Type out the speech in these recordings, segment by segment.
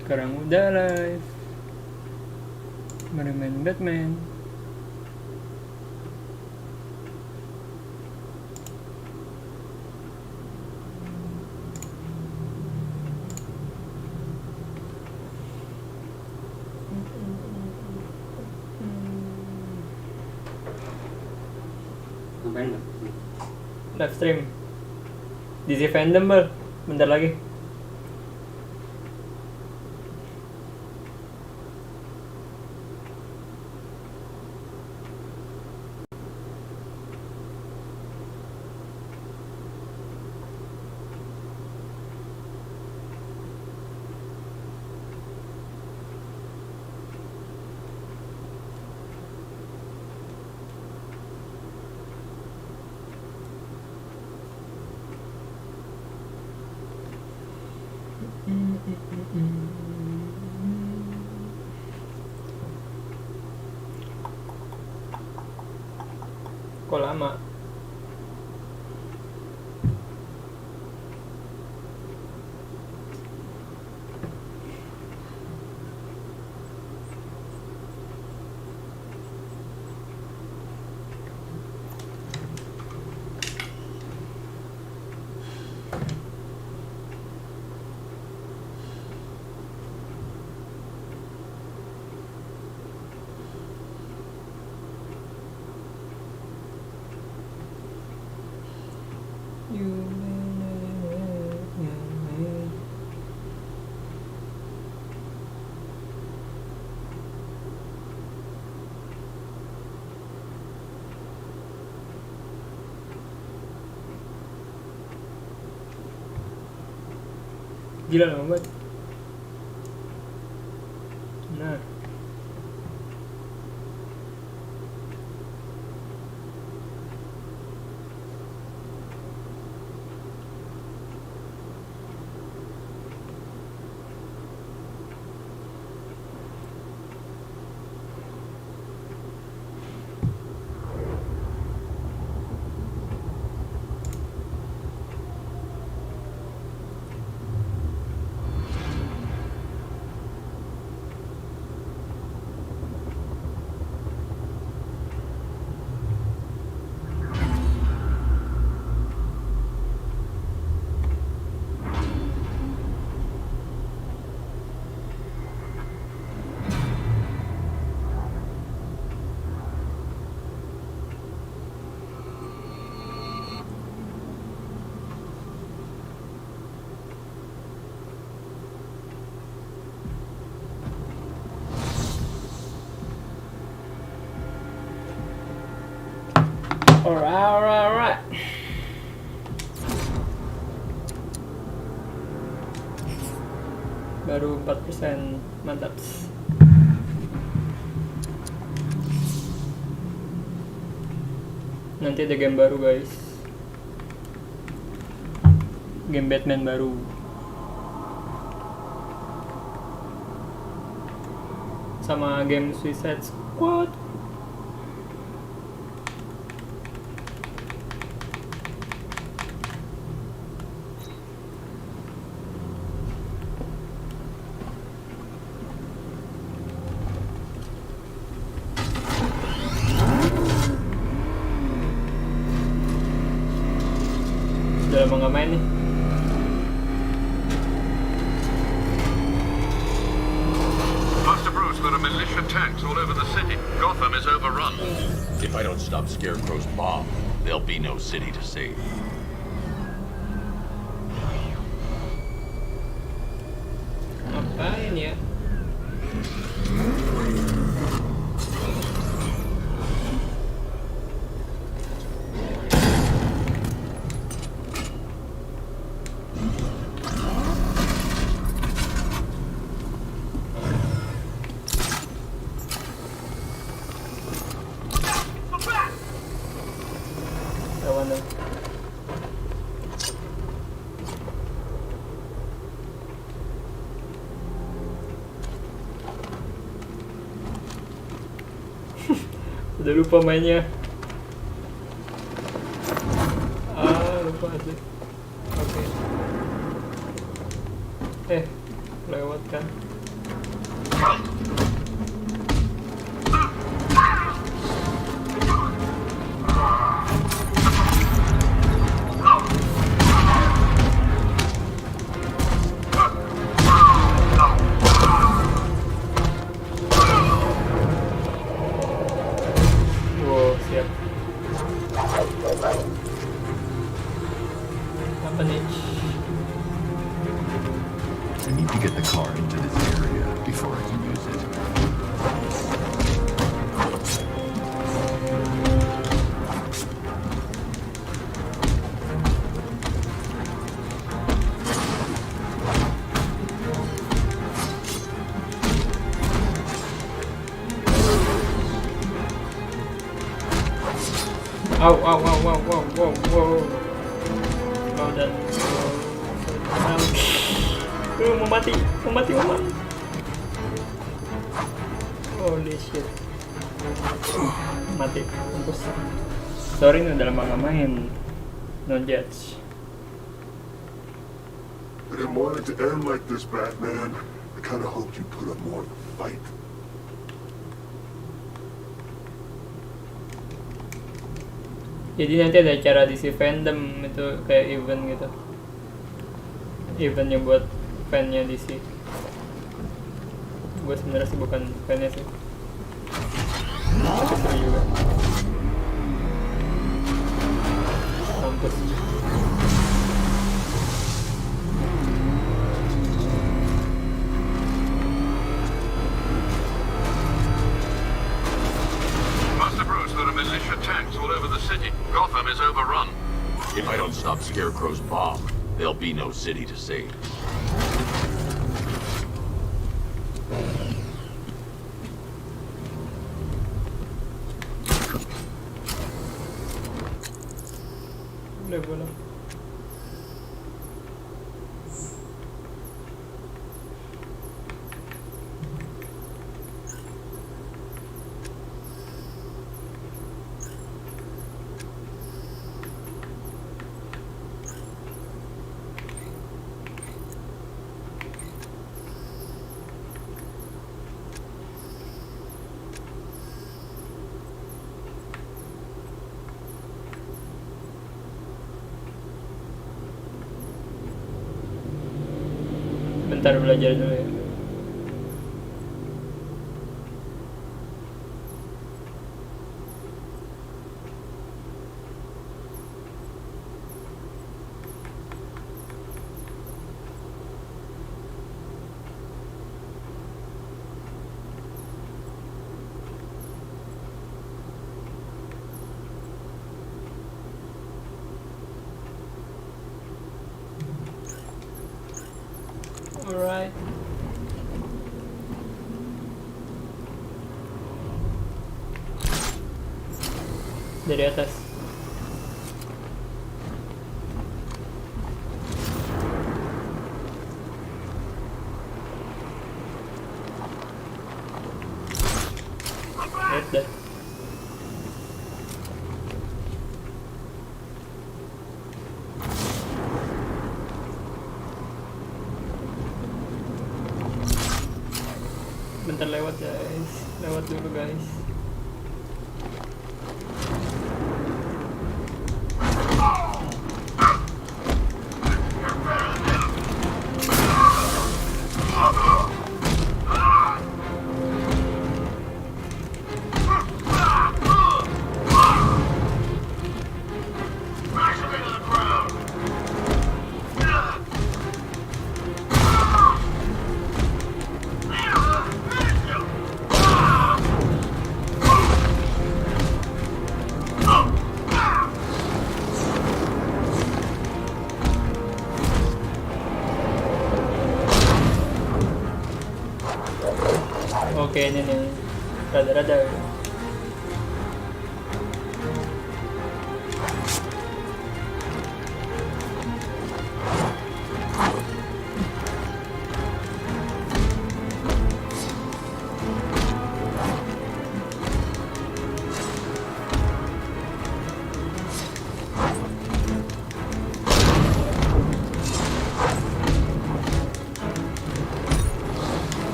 Sekarang udah live bermain Batman. Ngapain Bang? Live stream di FANDOM Bal, bentar lagi. Kok lama? Gila lama banget. Nah, alright. Baru 4%, mantap. Nanti ada game baru guys, game Batman baru sama game Suicide Squad. Udah lama gak main nih. Master Bruce, there are militia tanks all over the city. Gotham is overrun. If I don't stop Scarecrow's bomb, there'll be no city to save. Ngapain ya? Lawan dong. Udah lupa mainnya. Lupa asli. Oke. Lewat kan. Wow, siap. Apa nih? I need to get the car into this area before I can use it. Wow. Oh, dan mau mati. Holy shit. Mati, mampus. Sorry, ini udah lama gak main. No judge. I didn't want it to end like this, Batman. I kinda hoped you'd put up more of a fight. Jadi nanti ada acara di si FANDOM itu kayak event gitu. Eventnya buat fannya DC. Gue sebenarnya sih bukan fannya sih. Tapi seru juga. Mampus. Master Bruce, there are militia tanks all over the city. Gotham is overrun. If I don't stop Scarecrow's bomb, there'll be no city to save. Boleh. Bentar belajar dulu ya. Alright. Dari atas. Lihat dah. Bentar lewat guys. Lewat dulu guys. Oke, ini nih rada-rada.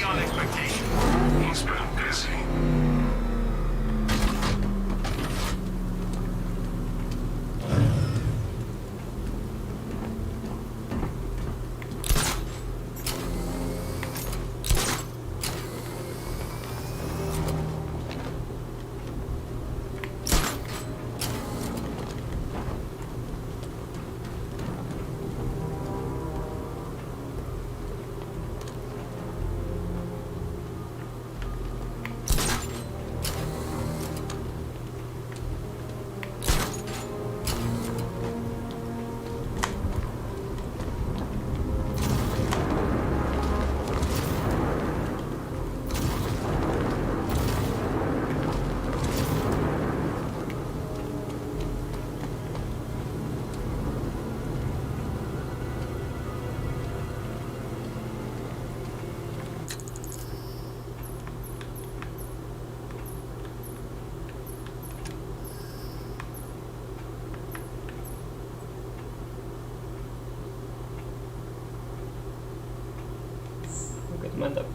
beyond expectation. He's been busy. Oke, mantap.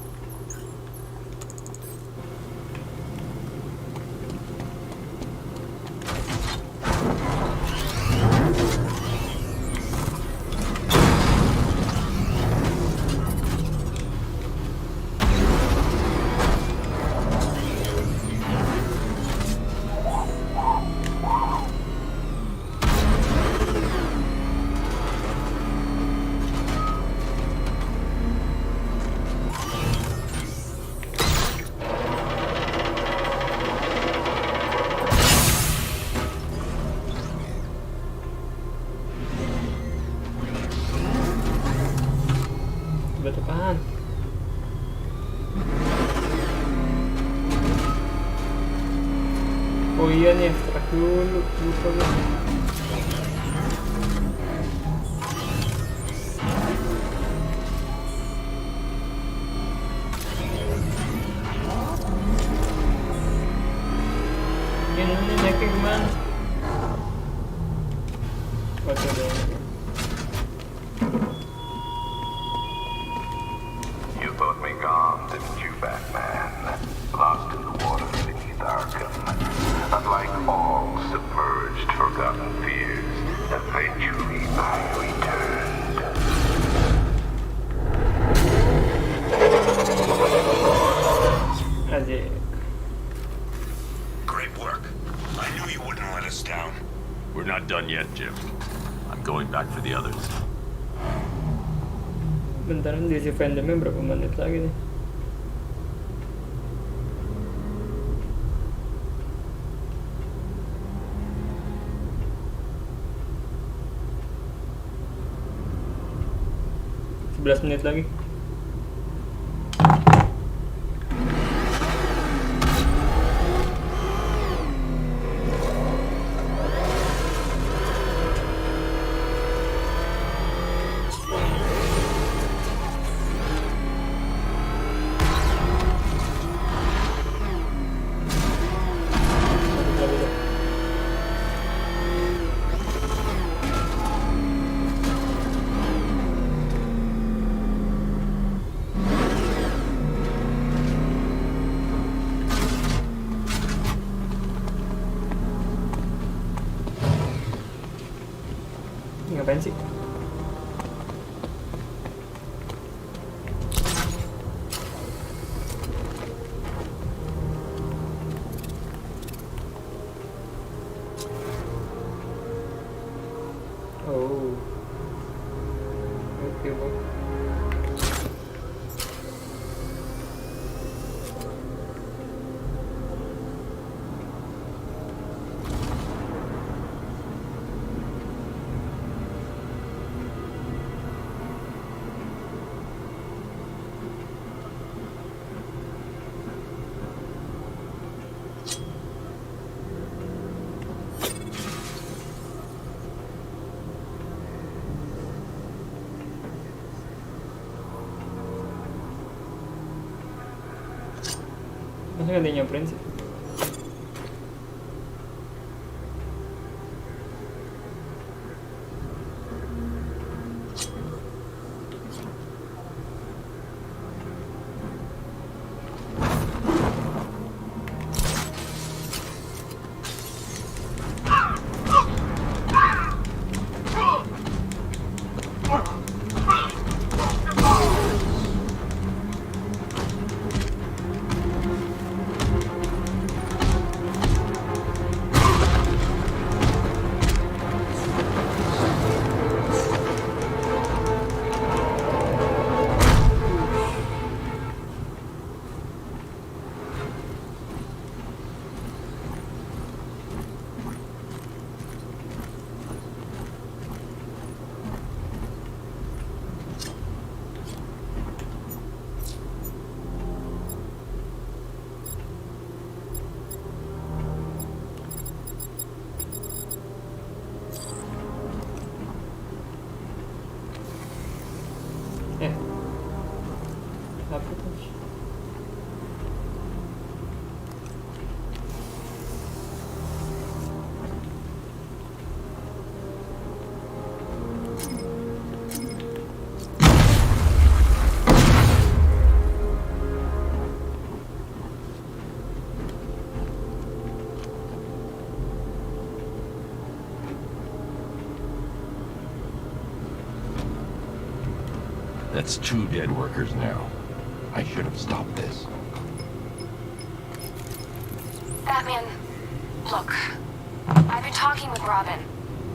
Apaan? Oh iya nih, ekstrak dulu, lupa gue. Ini naiknya gimana? Oke deh. You thought me gone, didn't you, Batman? Lost in the water beneath Arkham. Unlike all submerged, forgotten fears, eventually I returned. Asik. Great work. I knew you wouldn't let us down. We're not done yet, Jim. I'm going back for the others. Bentaran diisi fandomnya berapa menit lagi nih? Sebelas menit lagi. Ngapain sih? Oh. Oke, Bang. Masa nggak ada yang nyamperin sih? That's 2 dead workers now. I should have stopped this. Batman, look. I've been talking with Robin.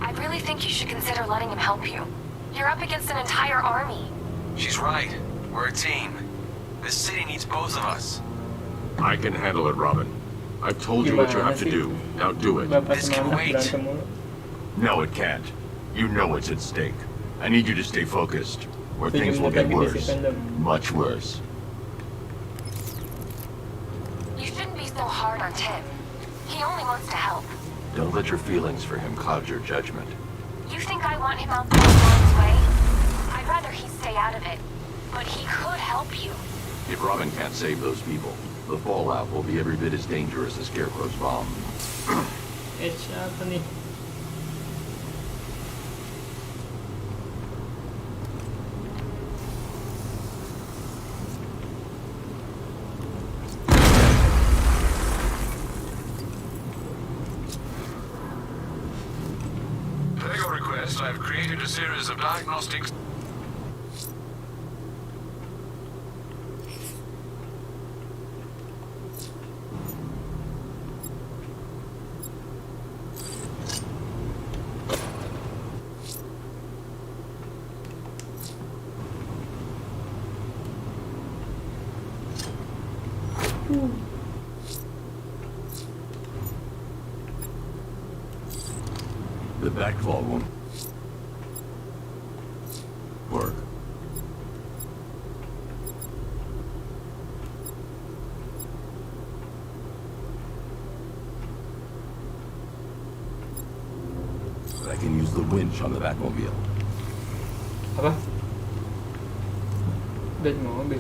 I really think you should consider letting him help you. You're up against an entire army. She's right. We're a team. This city needs both of us. I can handle it, Robin. I've told you what you have to do. Now do it. Bapak This sama can anak wait. berantem mulu. No, it can't. You know what's at stake. I need you to stay focused, or Setuju things will menurut get lagi di si worse. fandom. Much worse. You shouldn't be so hard on Tim. He only wants to help. Don't let your feelings for him cloud your judgment. You think I want him out there in harm's way? I'd rather he stay out of it. But he could help you. If Robin can't save those people, the fallout will be every bit as dangerous as Scarecrow's bomb. Apa nih? Per your request, I've created a series of diagnostics. The backfall won't work. But I can use the winch on the Batmobile. Apa? Bed mobil.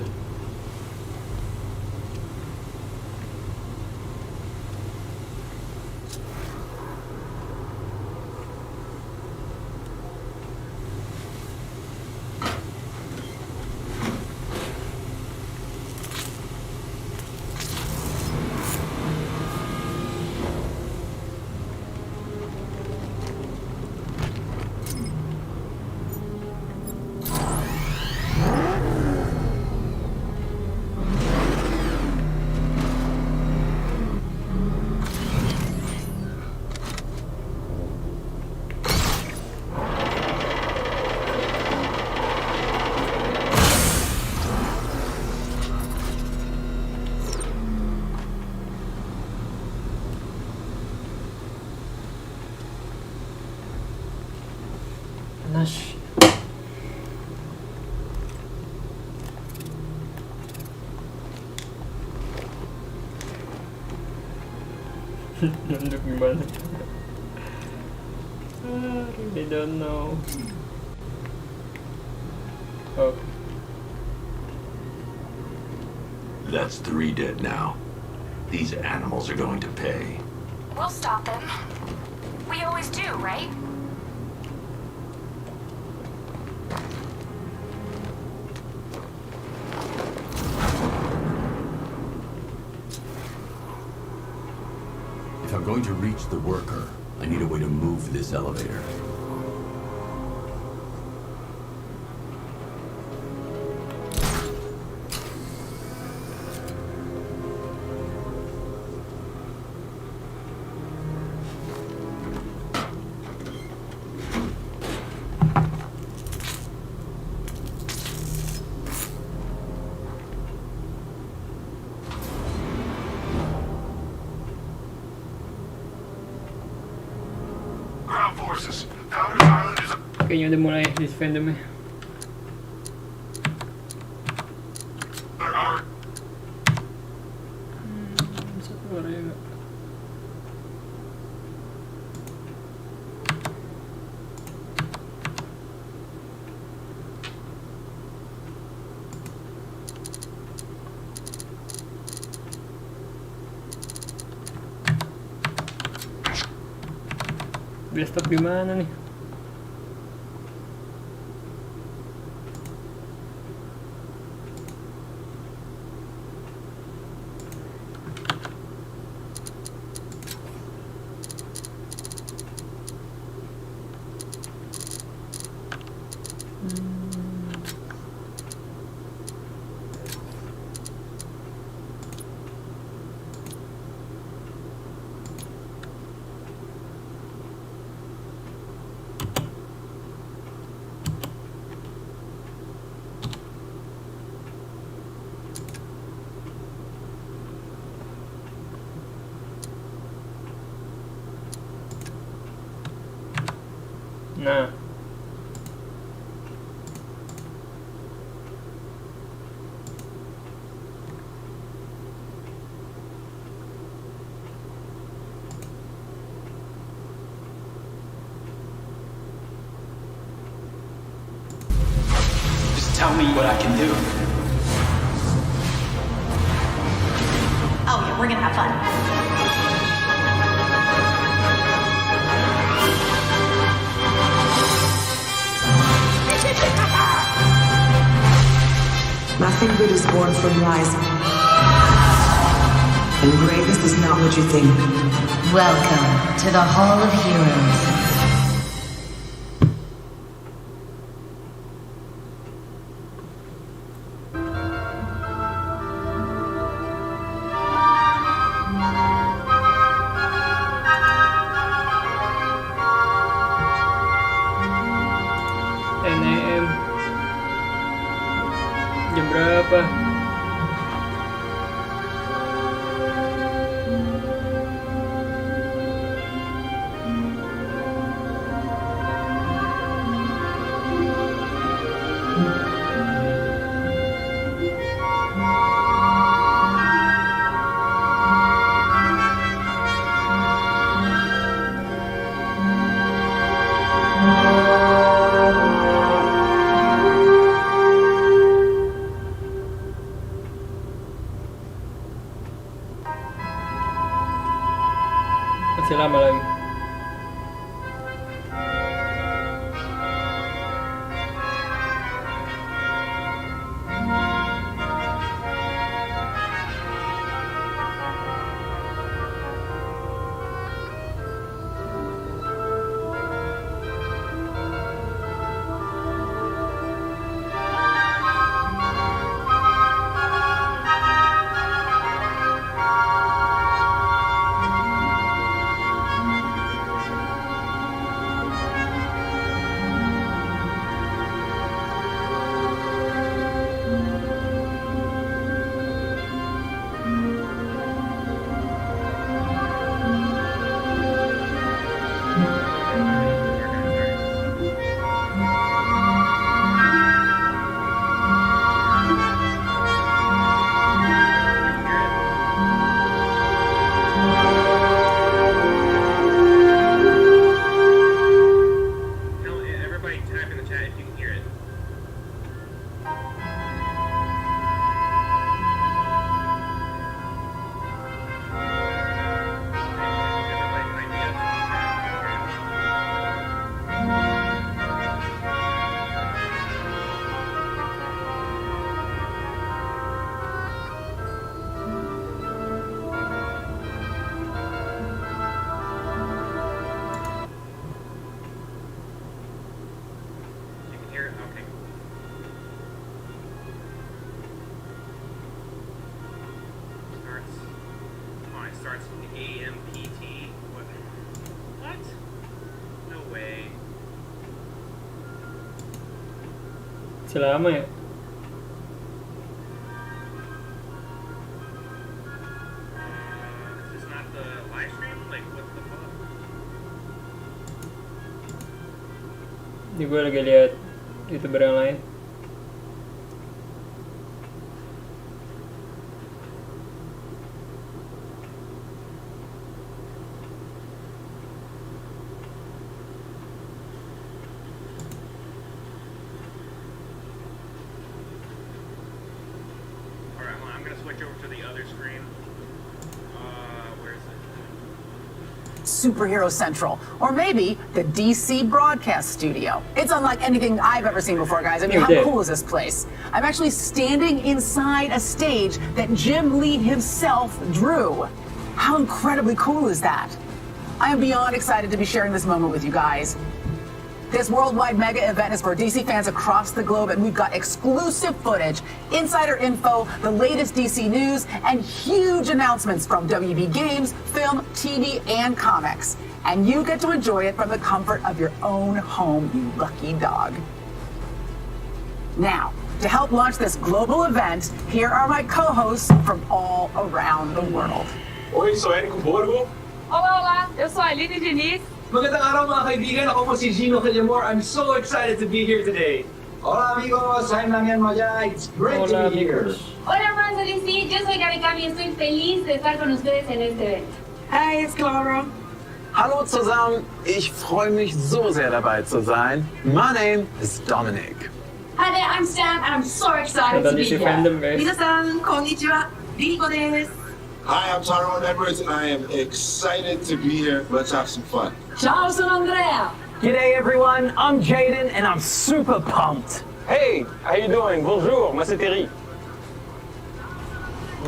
Panas. Nunduk gimana? Really don't know. Oh, That's 3 dead now. These animals are going to pay. We'll stop them. We always do, right? If I'm going to reach the worker, I need a way to move this elevator. Ground forces. Powder Island is a... kayaknya udah mulai di fandom ya. Satu orang ya nggak? Dia stop di mana nih? Nah. Just tell me what I can do. Oh yeah, we're gonna have fun. Nothing good is born from lies. And greatness is not what you think. Welcome to the Hall of Heroes. NEM jam berapa? Masih lama lagi. Everybody type in the chat if you can hear it. Everybody type yes. You can hear it? Okay. Starts. Come on, it starts AMPT. What? No way. Masih lama ya? This is not the live stream? Like, what the fuck? Ini gue lagi lihat YouTuber yang lain. Alright, well, I'm gonna switch over to the other screen. Where is it? Superhero Central, or maybe the DC Broadcast Studio. It's unlike anything I've ever seen before, guys. I mean, how cool is this place? I'm actually standing inside a stage that Jim Lee himself drew. How incredibly cool is that? I am beyond excited to be sharing this moment with you guys. This worldwide mega event is for DC fans across the globe, and we've got exclusive footage, insider info, the latest DC news, and huge announcements from WB Games, film, TV, and comics. And you get to enjoy it from the comfort of your own home, you lucky dog. Now, to help launch this global event, here are my co-hosts from all around the world. Oi, sou Érico Borgo. Olá, olá, eu sou a Aline Diniz. Magandang araw mga kaibigan. Ako po si Gino Callamore. I'm so excited to be here today. Hola amigos, I'm Damian Maya. It's great to be here. Hola, Amanda DC. Yo soy Gaby Cami y estoy feliz de estar con ustedes en este evento. Hi, it's Clara. Hallo zusammen, ich freue mich so sehr dabei zu sein. My name is Dominic. Hi there, I'm Stan and I'm so excited to be here. Minasan, konnichiwa. Riko desu. Hi, I'm Tyrone Edwards, and I am excited to be here. Let's have some fun. Ciao, sono Andrea. G'day everyone, I'm Jaden and I'm super pumped. Hey, how you doing? Bonjour, moi c'est Terry.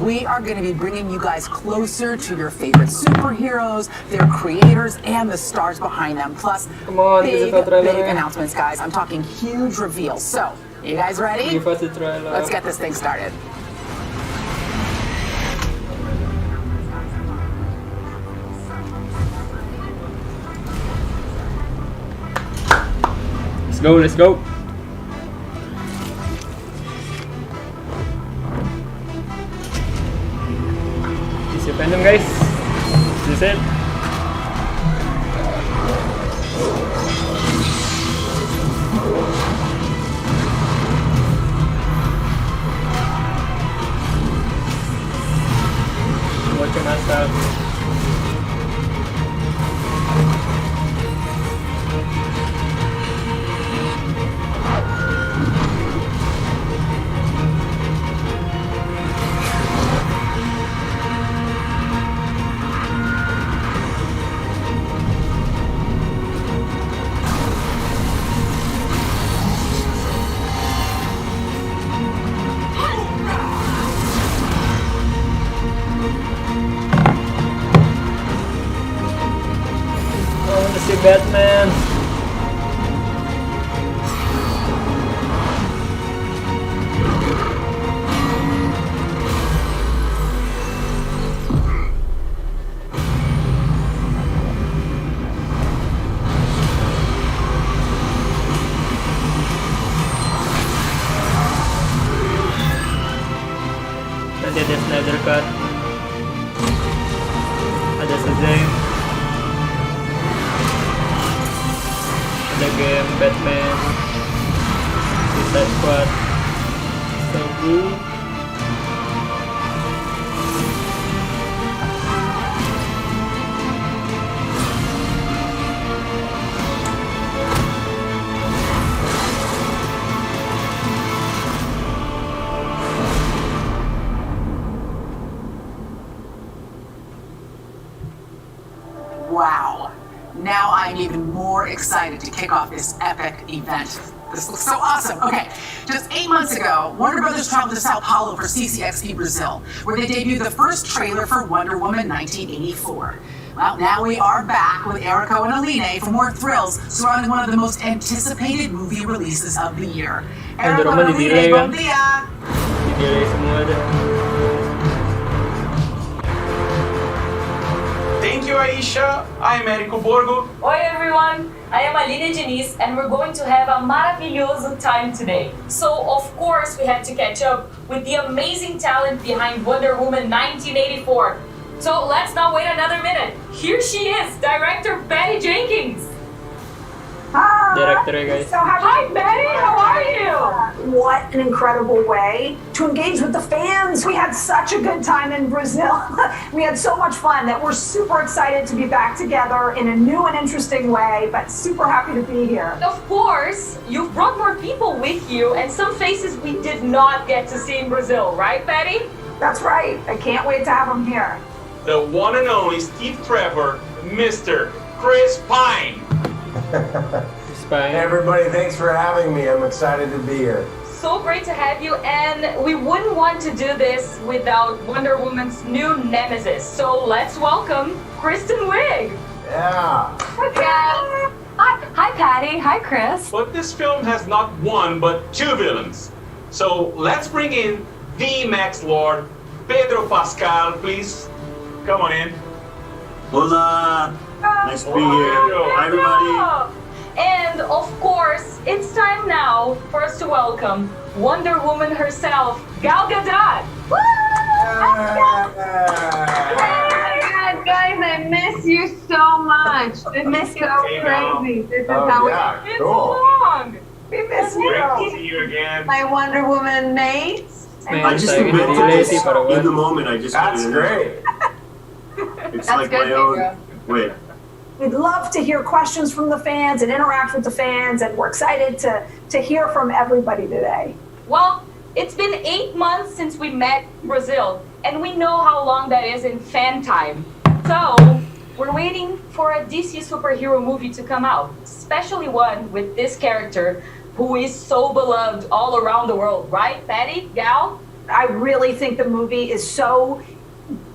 We are going to be bringing you guys closer to your favorite superheroes, their creators, and the stars behind them. Plus, big announcements, guys. I'm talking huge reveals. So, you guys ready? Give us a trailer. Let's get this thing started. Let's go. This is your fandom, guys. This is it. Watch your master. Batman. Nanti ada Snyder Cut, ada Shazam, ada game Batman, Suicide Squad, Sambil. Wow. Now I'm even more excited to kick off this epic event. This looks so awesome. Okay, just 8 months ago, Warner Brothers traveled to Sao Paulo for CCXP Brazil, where they debuted the first trailer for Wonder Woman 1984. Well, now we are back with Erico and Aline for more thrills surrounding one of the most anticipated movie releases of the year. Erico and Aline, bom dia! Di-delay semua ada. Thank you, Aisha. I'm Érico Borgo. Oi, everyone. I am Aline Diniz, and we're going to have a maravilhoso time today. So, of course, we had to catch up with the amazing talent behind Wonder Woman 1984. So, let's not wait another minute. Here she is, director Patty Jenkins. Hi. Director, guys. So hi, Betty. How are you? What an incredible way to engage with the fans. We had such a good time in Brazil. We had so much fun that we're super excited to be back together in a new and interesting way, but super happy to be here. Of course, you've brought more people with you and some faces we did not get to see in Brazil, right, Betty? That's right. I can't wait to have them here. The one and only Steve Trevor, Mr. Chris Pine. Hey everybody, thanks for having me. I'm excited to be here. So great to have you, and we wouldn't want to do this without Wonder Woman's new nemesis. So let's welcome Kristen Wiig. Yeah. Hi, guys. Hi, Patty. Hi, Chris. But this film has not one but two villains. So let's bring in the Max Lord, Pedro Pascal, please. Come on in. Hola. Nice to be here. Hi, everybody. And of course, it's time now for us to welcome Wonder Woman herself, Gal Gadot. Woo! Good, Guys, I miss you so much. This Miss is you. so crazy. This is how yeah, cool. Long. We miss Great to you. see you again. my Wonder Woman mates. Man, I just tayo admit to nilay this si in the Parawan. moment. I just That's wanted to know. great. It's That's like good, my own. Pedro. Wait. We'd love to hear questions from the fans and interact with the fans, and we're excited to hear from everybody today. Well, it's been 8 months since we met Brazil, and we know how long that is in fan time. So, we're waiting for a DC superhero movie to come out, especially one with this character who is so beloved all around the world, right, Patty, Gal? I really think the movie is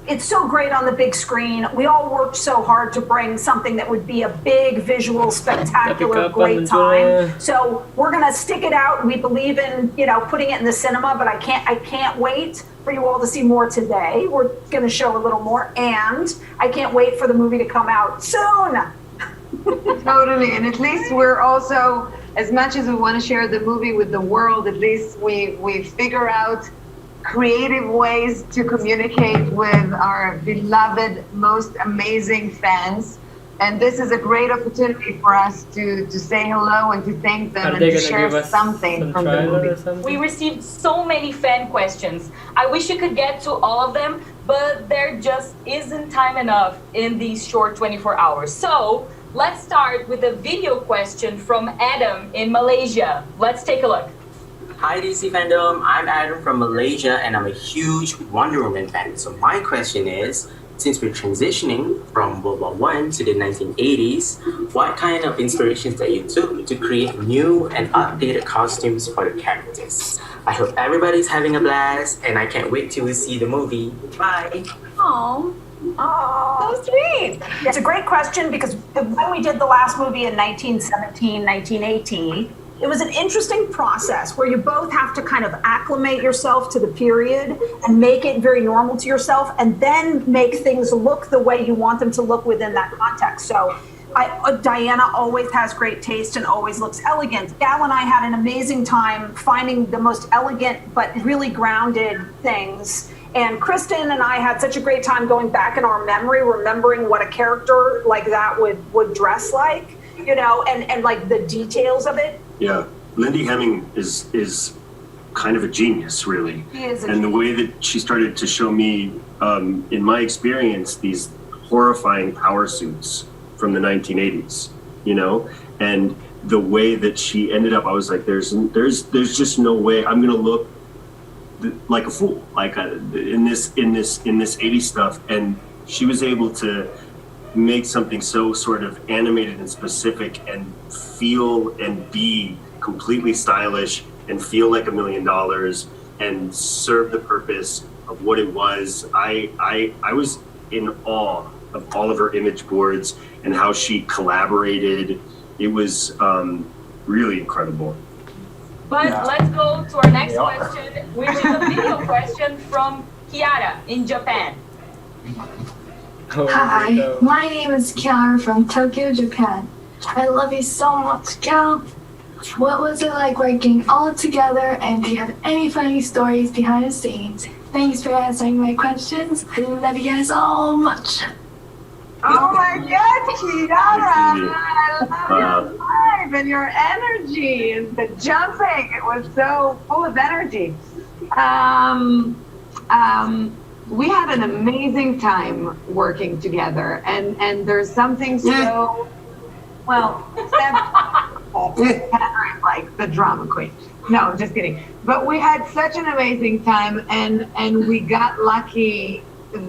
it's so great on the big screen. We all worked so hard to bring something that would be a big, visual, spectacular, great time. So we're gonna stick it out. We believe in, putting it in the cinema, but I can't wait for you all to see more today. We're gonna show a little more, and I can't wait for the movie to come out soon. Totally. And at least we're also, as much as we want to share the movie with the world, at least we figure out creative ways to communicate with our beloved, most amazing fans. And this is a great opportunity for us to say hello and to thank them and to share something from the movie. We received so many fan questions. I wish you could get to all of them, but there just isn't time enough in these short 24 hours. So let's start with a video question from Adam in Malaysia. Let's take a look. Hi DC Fandom, I'm Adam from Malaysia and I'm a huge Wonder Woman fan. So my question is, since we're transitioning from World War I to the 1980s, what kind of inspirations that you took to create new and updated costumes for the characters? I hope everybody's having a blast and I can't wait till we see the movie. Bye! Oh, so sweet. It's a great question because when we did the last movie in 1917, 1918, it was an interesting process where you both have to kind of acclimate yourself to the period and make it very normal to yourself and then make things look the way you want them to look within that context. So Diana always has great taste and always looks elegant. Gal and I had an amazing time finding the most elegant but really grounded things. And Kristen and I had such a great time going back in our memory, remembering what a character like that would dress like, and like the details of it. Yeah, Lindy Hemming is kind of a genius, really. She is a and the genius. way that she started to show me, in my experience, these horrifying power suits from the 1980s, and the way that she ended up, I was like, there's just no way I'm gonna look like a fool, like in this 80s stuff, and she was able to make something so sort of animated and specific and feel and be completely stylish and feel like $1 million and serve the purpose of what it was. I was in awe of all of her image boards and how she collaborated. It was really incredible. But let's go to our next question, which is a video question from Kiara in Japan. Hi, my name is Kiara from Tokyo, Japan. I love you so much, Cal. What was it like working all together, and do you have any funny stories behind the scenes? Thanks for answering my questions. I love you guys so much. Oh my God, Kiara! I love your vibe and your energy and the jumping. It was so full of energy. We had an amazing time working together, and there's something so like the drama queen. No, just kidding. But we had such an amazing time, and we got lucky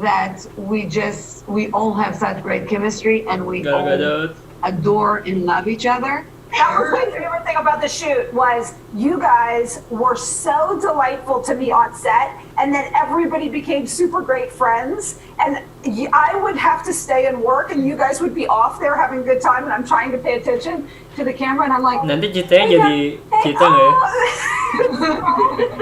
that we all have such great chemistry, and we all adore and love each other. That was my favorite thing about the shoot was you guys were so delightful to me on set, and then everybody became super great friends, and I would have to stay and work, and you guys would be off there having a good time, and I'm trying to pay attention to the camera, and I'm like, nanti ceritanya jadi cerita nggak ya?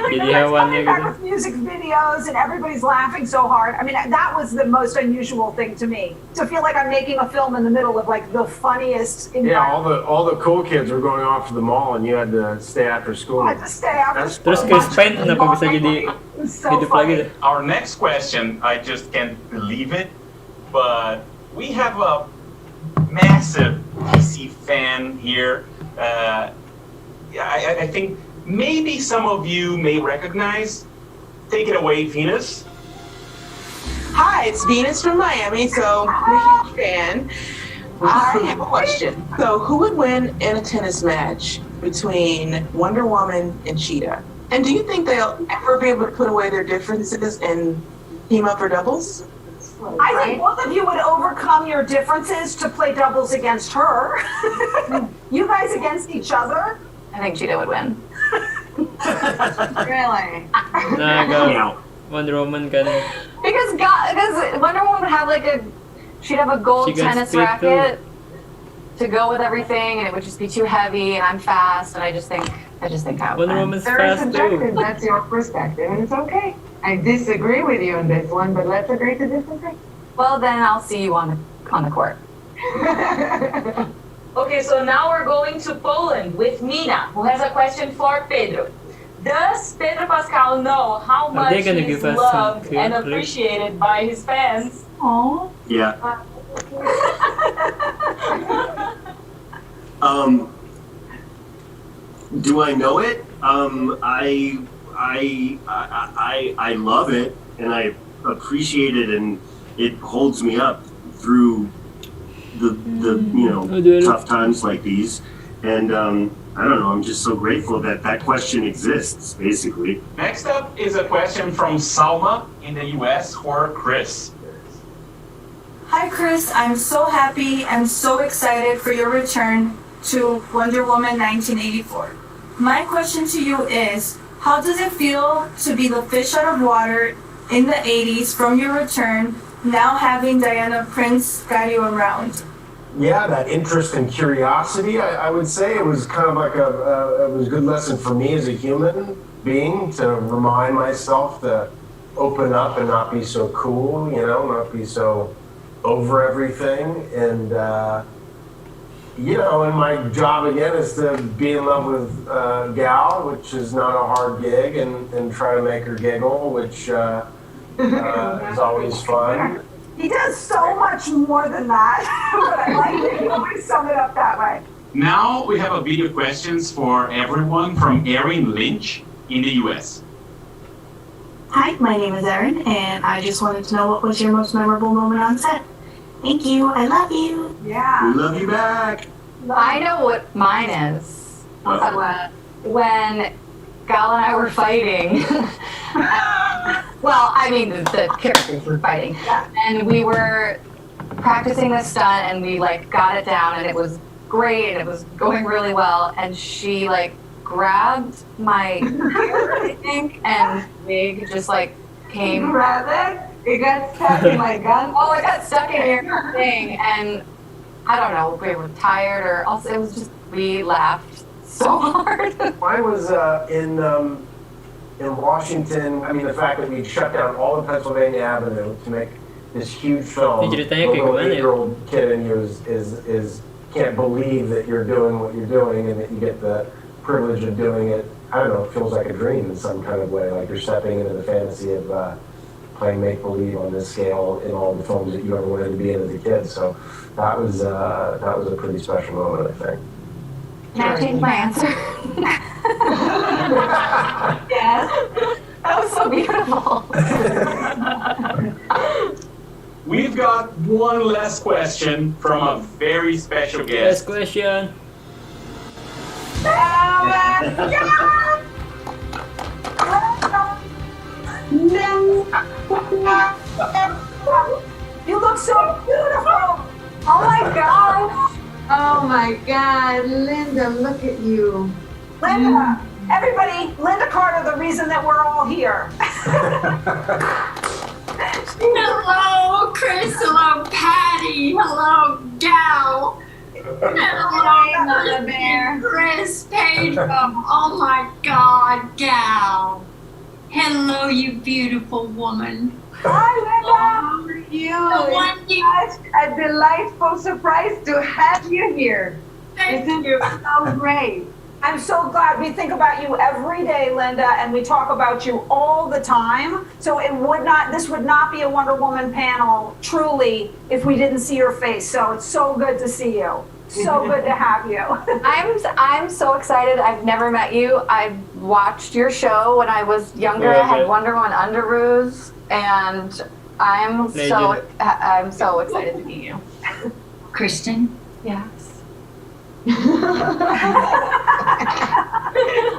Jadi hewannya back gitu. with music videos, and everybody's laughing so hard. I mean, that was the most unusual thing to me, to feel like I'm making a film in the middle of like the funniest. Yeah, all the cool kids were going off to the mall, and you had to stay after school. I had to stay after school. Terus Chris Pine kenapa bisa jadi hidup lagi deh? Our next question, I just can't believe it. but we have a massive DC fan here. I think maybe some of you may recognize. Take it away, Venus. Hi, it's Venus from Miami, so I'm a huge fan. I have a question. So, who would win in a tennis match between Wonder Woman and Cheetah? And do you think they'll ever be able to put away their differences and team up for doubles? I think both of you would overcome your differences to play doubles against her. You guys against each other? I think Cheetah would win. Really? Nah, go. Wonder Woman can. Because Wonder Woman would have she'd have a gold She can tennis speed racket to go with everything, and it would just be too heavy. And I'm fast, and I just think I would Wonder win. Woman's Very fast subjective. too. That's your perspective, and it's okay. I disagree with you on this one, but let's agree to disagree. Well, then I'll see you on the court. Okay, so now we're going to Poland with Mina, who has a question for Pedro. Does Pedro Pascal know how Are much they gonna he's give us some loved clear and clips? appreciated by his fans? Aww. Yeah. Do I know it? I love it, and I appreciate it, and it holds me up through the tough times like these. And I don't know, I'm just so grateful that question exists, basically. Next up is a question from Salma in the US for Chris. Hi Chris, I'm so happy and so excited for your return to Wonder Woman 1984. My question to you is, how does it feel to be the fish out of water in the 80s from your return, now having Diana Prince guide you around? Yeah, that interest and curiosity, I would say it was kind of like it was a good lesson for me as a human being to remind myself to open up and not be so cool, not be so over everything. And, and my job again is to be in love with Gal, which is not a hard gig, and try to make her giggle, which is always fun. He does so much more than that, but I like that you always sum it up that way. Now we have a video questions for everyone from Erin Lynch in the US. Hi, my name is Erin, and I just wanted to know what was your most memorable moment on set. Thank you, I love you. Yeah. We love you back. I know what mine is. When Gal and I were fighting. Well, I mean, the characters were fighting. And we were practicing this stunt, and we, got it down, and it was great, and it was going really well. And she, grabbed my hair, I think, and wig just, came. Grab it? It got stuck in my gun? Oh, it got stuck in your thing, and I don't know if we were tired or also it was just, we laughed so hard. Mine was in Washington. I mean, the fact that we shut down all of Pennsylvania Avenue to make this huge film. The little 8-year-old kid in you is can't believe that you're doing what you're doing and that you get the privilege of doing it. I don't know, it feels like a dream in some kind of way, like you're stepping into the fantasy of playing make-believe on this scale in all the films that you ever wanted to be in as a kid. So that was a pretty special moment, I think. Can I change my answer? Yes. That was so beautiful. We've got one last question from a very special guest. Last question. You look so beautiful. Oh my gosh. Oh my God, Linda, look at you. Linda, everybody, Linda Carter, the reason that we're all here. Hello, Chris. Hello, Patty. Hello, Gal. Hello, Mother Bear. Chris, Pedro. Oh my God, Gal. Hello, you beautiful woman. Hi, Linda. How are you? It's such a delightful surprise to have you here. Thank you. So great. I'm so glad. We think about you every day, Linda, and we talk about you all the time. So this would not be a Wonder Woman panel, truly, if we didn't see your face. So it's so good to see you. So good to have you. I'm so excited. I've never met you. I watched your show when I was younger. I had Wonder Woman underoos, and I'm so excited to meet you. Kristen? Yes. I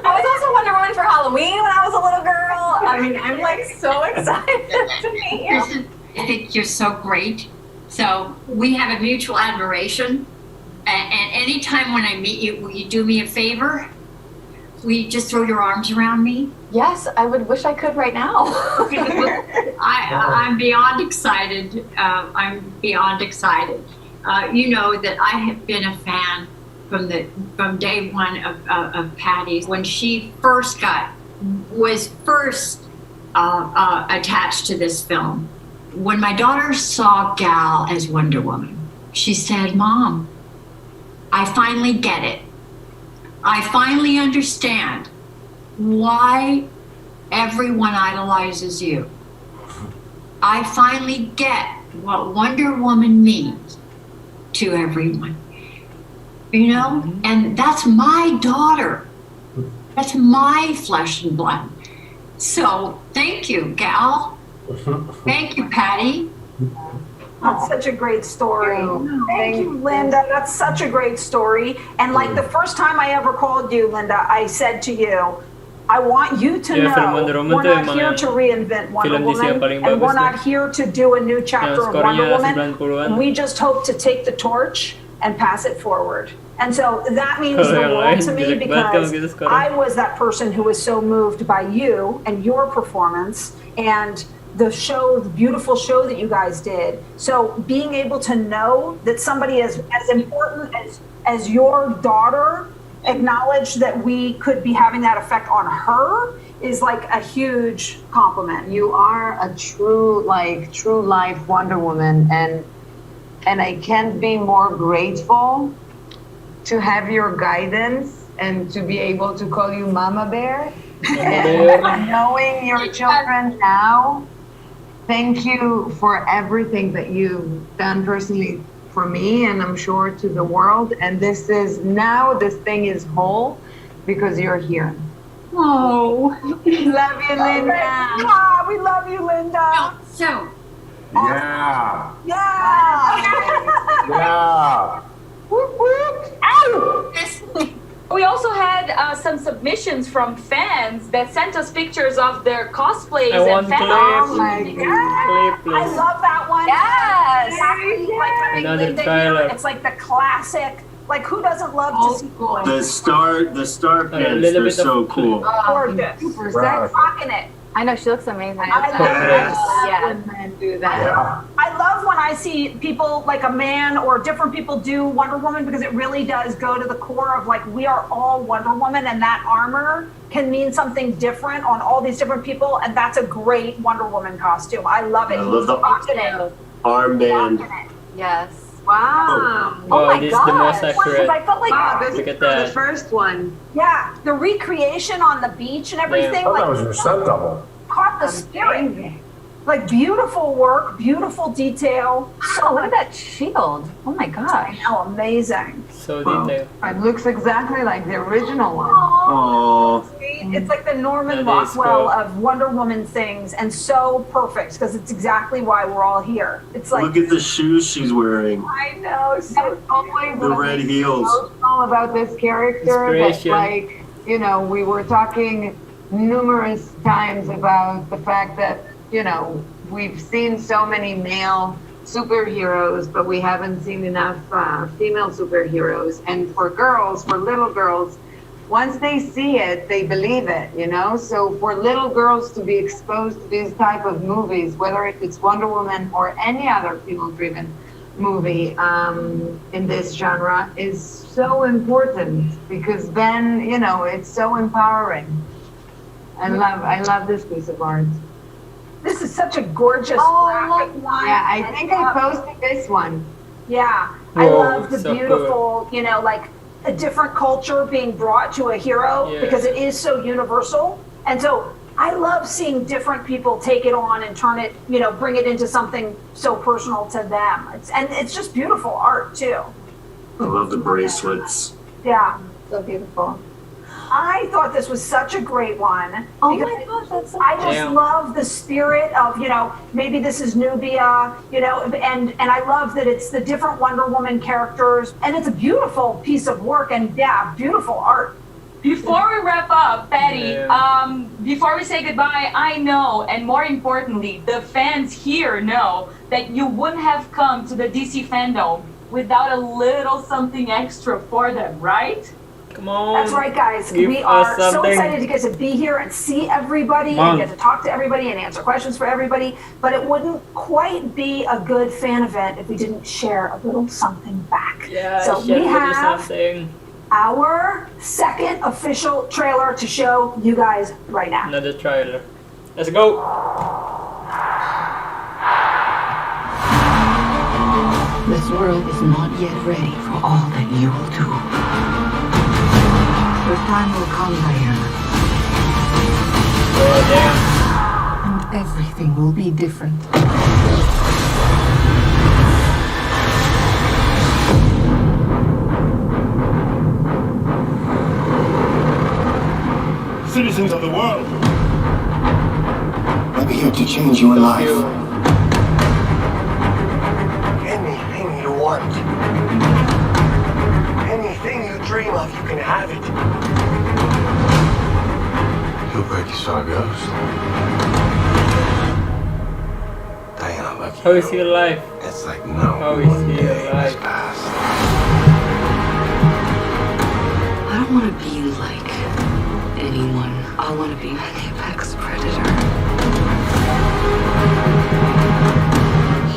was also Wonder Woman for Halloween when I was a little girl. I mean, I'm like so excited to meet you. Kristen, I think you're so great. So we have a mutual admiration. And anytime when I meet you, will you do me a favor? Will you just throw your arms around me? Yes, I would wish I could right now. I'm beyond excited. I'm beyond excited. You know that I have been a fan from day one of Patty's. When she was first attached to this film, when my daughter saw Gal as Wonder Woman, she said, "Mom, I finally get it. I finally understand why everyone idolizes you. I finally get what Wonder Woman means to everyone." You know, and that's my daughter. That's my flesh and blood. So thank you, Gal. Thank you, Patty. That's such a great story. Thank you, Linda. That's such a great story. And like the first time I ever called you, Linda, I said to you, I want you to know we're not here to reinvent Wonder Woman, and we're not here to do a new chapter of Wonder Woman. We just hope to take the torch and pass it forward. And so that means the world to me, because I was that person who was so moved by you and your performance and the show, the beautiful show that you guys did. So being able to know that somebody as important as your daughter acknowledged that we could be having that effect on her is like a huge compliment. You are a true life Wonder Woman, and I can't be more grateful to have your guidance and to be able to call you Mama Bear. And knowing your children now, thank you for everything that you've done personally for me, and I'm sure to the world. And this thing is whole because you're here. Oh, love you, Linda. Ah, we love you, Linda. So, Yeah. Yeah. Yeah. Whoop, whoop. Ow! We also had some submissions from fans that sent us pictures of their cosplays and fan art. Oh my God. I love that one. Yes. Like Another trailer. It's like the classic. Like, who doesn't love to see The star pants, they're so cool. gorgeous. Super sexy. Rocking it. I know, she looks amazing. I When men do that. Yeah. I love when I see people, like a man or different people do Wonder Woman, because it really does go to the core of like, we are all Wonder Woman, and that armor can mean something different on all these different people, and that's a great Wonder Woman costume. I love it. I love the armband. Yes. Wow. Oh my this God. Is the most accurate. I felt like Look at that. The first one. Yeah, the recreation on the beach and everything. Oh, that was your stunt double. Caught the spirit. Like, beautiful work, beautiful detail. Oh, look at that shield. Oh my gosh. Oh, amazing. So detailed. It looks exactly like the original one. Oh. It's like the Norman That is Rockwell cool. of Wonder Woman things, and so perfect, because it's exactly why we're all here. It's like, Look at the shoes she's wearing. I know, so Always The red heels. emotional about this character. That, Inspiration. like, you know, we were talking numerous times about the fact that, you know, we've seen so many male superheroes, but we haven't seen enough female superheroes. And for girls, for little girls, once they see it, they believe it, you know? So for little girls to be exposed to these type of movies, whether it's Wonder Woman or any other female-driven movie in this genre, is so important, because then, you know, it's so empowering. I love this piece of art. this is such a gorgeous graphic line. Yeah, I think I posted this one. Yeah, I Whoa, love the so beautiful, you know, like a different culture being brought to a hero because it is so universal. And so I love seeing different people take it on and turn it, you know, bring it into something so personal to them. It's just beautiful art too. I love the bracelets. Yeah. So beautiful. I thought this was such a great one. Oh my gosh, that's so I just love the spirit of, you know, maybe this is Nubia, you know, and I love that it's the different Wonder Woman characters, and it's a beautiful piece of work, and beautiful art. Before we wrap up, Patty, before we say goodbye, I know, and more importantly, the fans here know that you wouldn't have come to the DC Fandom without a little something extra for them, right? Come on. That's right, guys. We are so excited to get to be here and see everybody and get to talk to everybody and answer questions for everybody. But it wouldn't quite be a good fan event if we didn't share a little something back. Yeah, so we have our second official trailer to show you guys right now. Another trailer. Let's go. This world is not yet ready for all that you will do. The time will come, Diana. Oh, and everything will be different. Citizens of the world, I'm here to change your life. Anything you want. Anything you dream of, you can have it. You'll break your star ghost. Diana, look. How is he alive? It's like no. How is he alive? I don't want to be like anyone. I want to be an apex predator.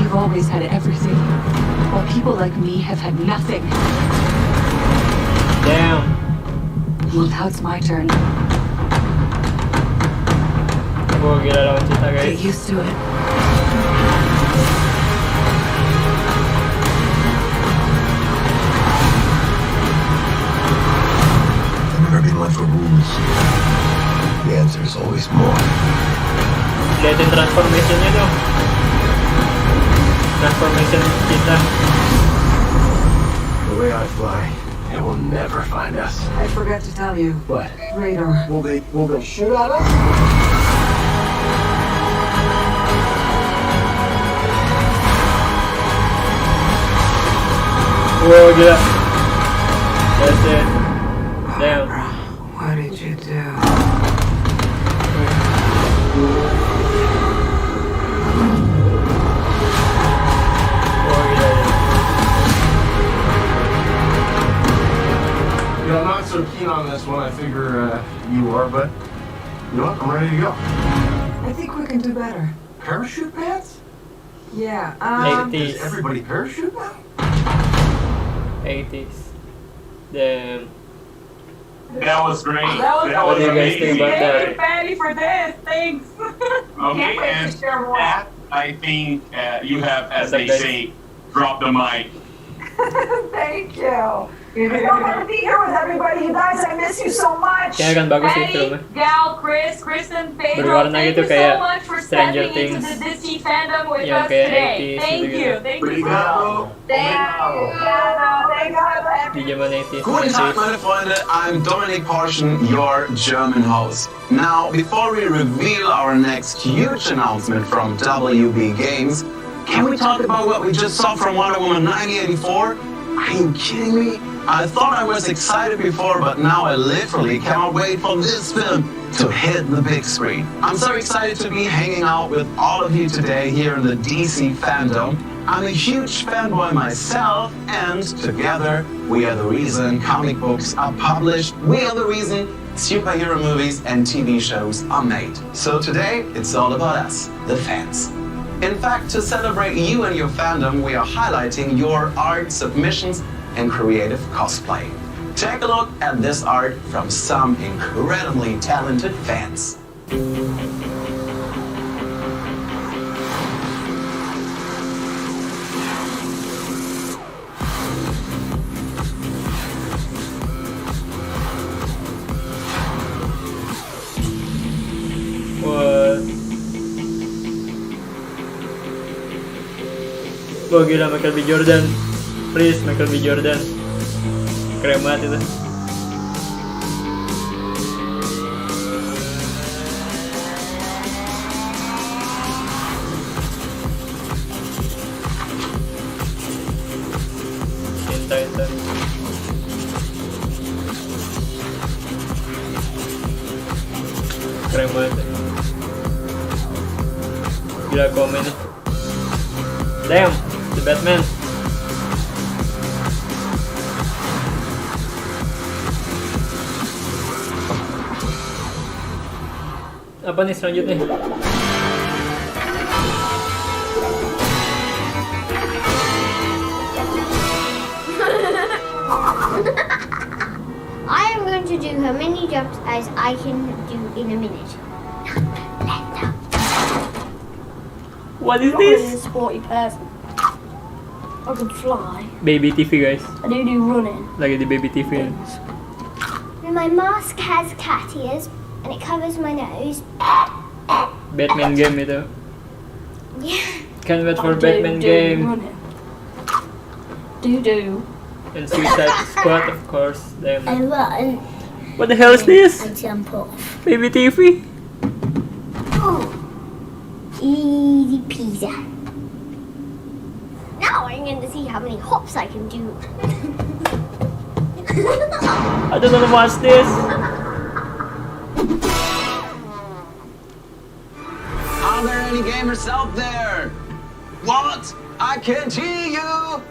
You've always had everything, while people like me have had nothing. Damn. Well, now it's my turn. Get used to it. I've never been one for rules. The answer is always more. Lihatin transformation-nya dong. Transformation kita. The way I fly, it will never find us. I forgot to tell you. What? Radar. Will they shoot at us? Whoa, gila. That's it. Damn. What did you do? Yeah, I'm not so keen on this one. I figure you are, but you know what? I'm ready to go. I think we can do better. Parachute pants? Yeah, Does everybody parachute now? 80s. Damn. That was great. What do you guys think about that? Patty for this. Thanks. Okay, and Pat, I think you have, as they say, dropped the mic. Thank you. I want to be here with everybody. You guys, I miss you so much. Kaya kan bagus sih Patty, filmnya. Gal, Chris, and Pedro, Berwarna thank gitu you so kayak much for Stranger stepping into Things. the DC fandom with Yang us kayak today. 80s Thank gitu. you. Thank you. Di zaman 80s. Guten Tag, meine Freunde. I'm Dominik Porschen, your German host. Now, before we reveal our next huge announcement from WB Games, can we talk about what we just saw from Wonder Woman 1984? Are you kidding me? I thought I was excited before, but now I literally cannot wait for this film to hit the big screen. I'm so excited to be hanging out with all of you today here in the DC Fandom. I'm a huge fanboy myself, and together we are the reason comic books are published. We are the reason superhero movies and TV shows are made. So today, it's all about us, the fans. In fact, to celebrate you and your fandom, we are highlighting your art submissions and creative cosplay. Take a look at this art from some incredibly talented fans. Wah gila, Michael B. Jordan. Please, Michael B. Jordan. Keren banget itu. Entar. Keren banget. Gila komen. Damn, the Batman. Apa nih selanjutnya? I am going to do how many jumps as I can do in a minute. What is I'm not really this? a sporty person. I can fly. Baby TV guys. I do running. Lagi di Baby TV. My mask has cat ears and it covers my nose. Batman game itu. Yeah. Can't wait for Batman game. Running. Do. And Suicide Squad of course. Damn. I run. What the hell is this? I jump off. Baby TV. Oh. Easy peasy. Now I'm going to see how many hops I can do. I don't wanna watch this. Are there any gamers out there? What? I can't hear you!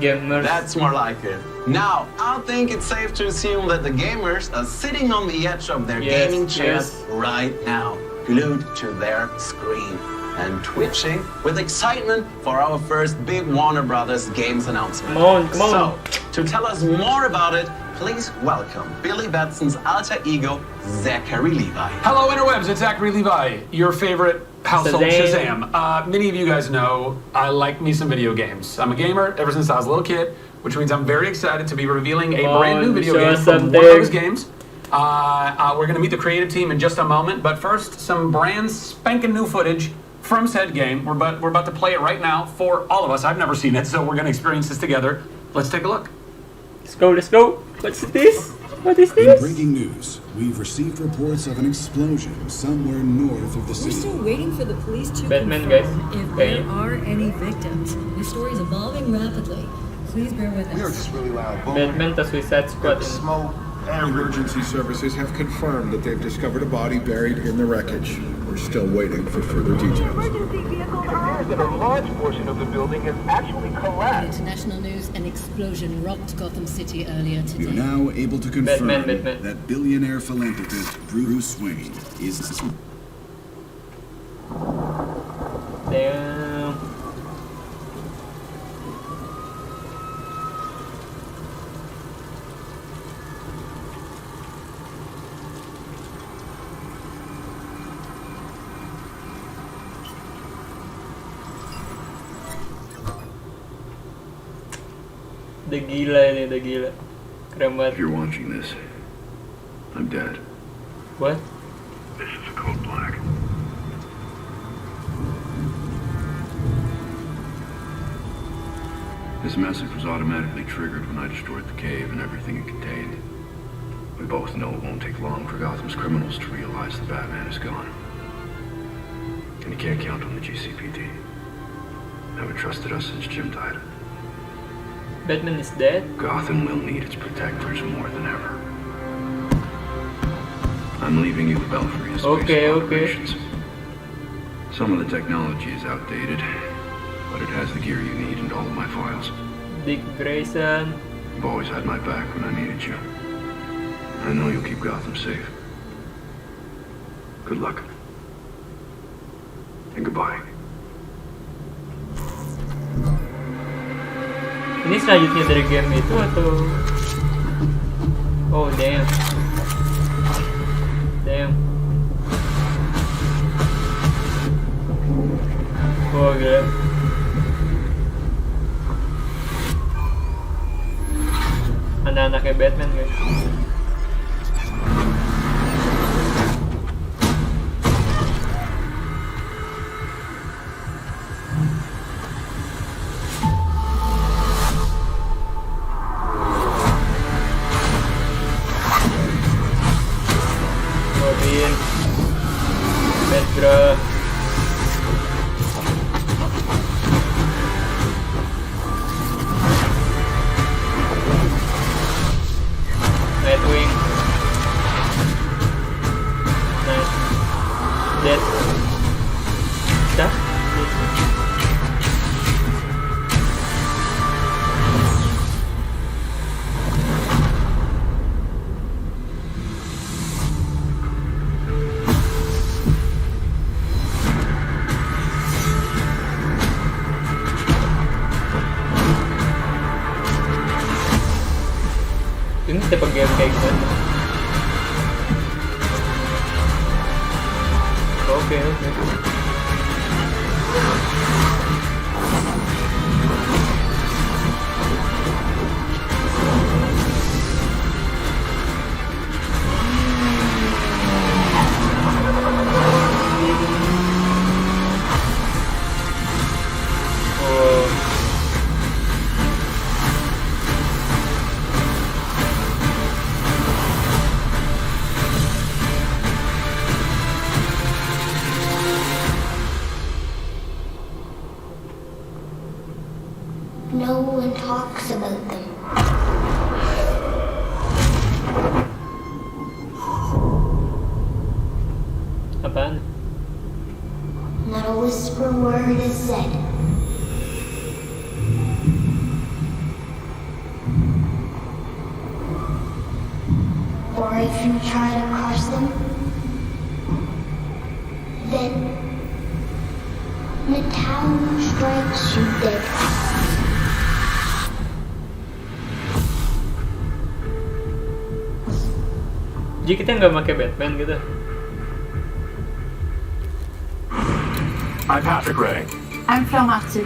Gamers. That's more like it. Now, I think it's safe to assume that the gamers are sitting on the edge of their gaming chairs right now, glued to their screen and twitching with excitement for our first big Warner Brothers games announcement. Come on. So, to tell us more about it, please welcome Billy Batson's alter ego, Zachary Levi. Hello, interwebs. It's Zachary Levi, your favorite household Shazam. Many of you guys know I like me some video games. I'm a gamer ever since I was a little kid, which means I'm very excited to be revealing a brand new video game from one of those games. We're going to meet the creative team in just a moment, but first, some brand spanking new footage from said game. We're about to play it right now for all of us. I've never seen it, so we're going to experience this together. Let's take a look. Let's go. What's this? What is In this? breaking news, we've received reports of an explosion somewhere north of the city. We're still waiting for the police to Batman, confirm guys. if there are any victims. This story is evolving rapidly. Please bear with us. We are just really loud. Batman to Suicide Squad. Smoke. Emergency services have confirmed that they've discovered a body buried in the wreckage. We're still waiting for further details. It appears that a large portion of the building has actually collapsed. International news, an explosion rocked Gotham City earlier We today. are now able to confirm Batman. that billionaire philanthropist Bruce Wayne is... Damn. Udah gila ini, udah gila. Keren banget. If you're watching this, I'm dead. What? This is Code Black. This message was automatically triggered when I destroyed the cave and everything it contained. We both know it won't take long for Gotham's criminals to realize the Batman is gone. And you can't count on the GCPD. Haven't trusted us since Jim died. Batman is dead? Gotham will need its protectors more than ever. I'm leaving you the Belfry as Okay. Some of the technology is outdated, but it has the gear you need and all of my files. Dick Grayson. You've always had my back when I needed you. I know you'll keep Gotham safe. Good luck. And goodbye. Ini selanjutnya dari game itu atau? Oh damn. Oh gila. Anak-anaknya Batman guys. Yun kasi pag game kayo ko. Okay. No one talks about them. Apaan? Not a whisper word is said. Or if you try to cross them, then the town strikes you dead. Jadi kita nggak pakai Batman gitu. I'm Patrick Ray. I'm Phil Matsu.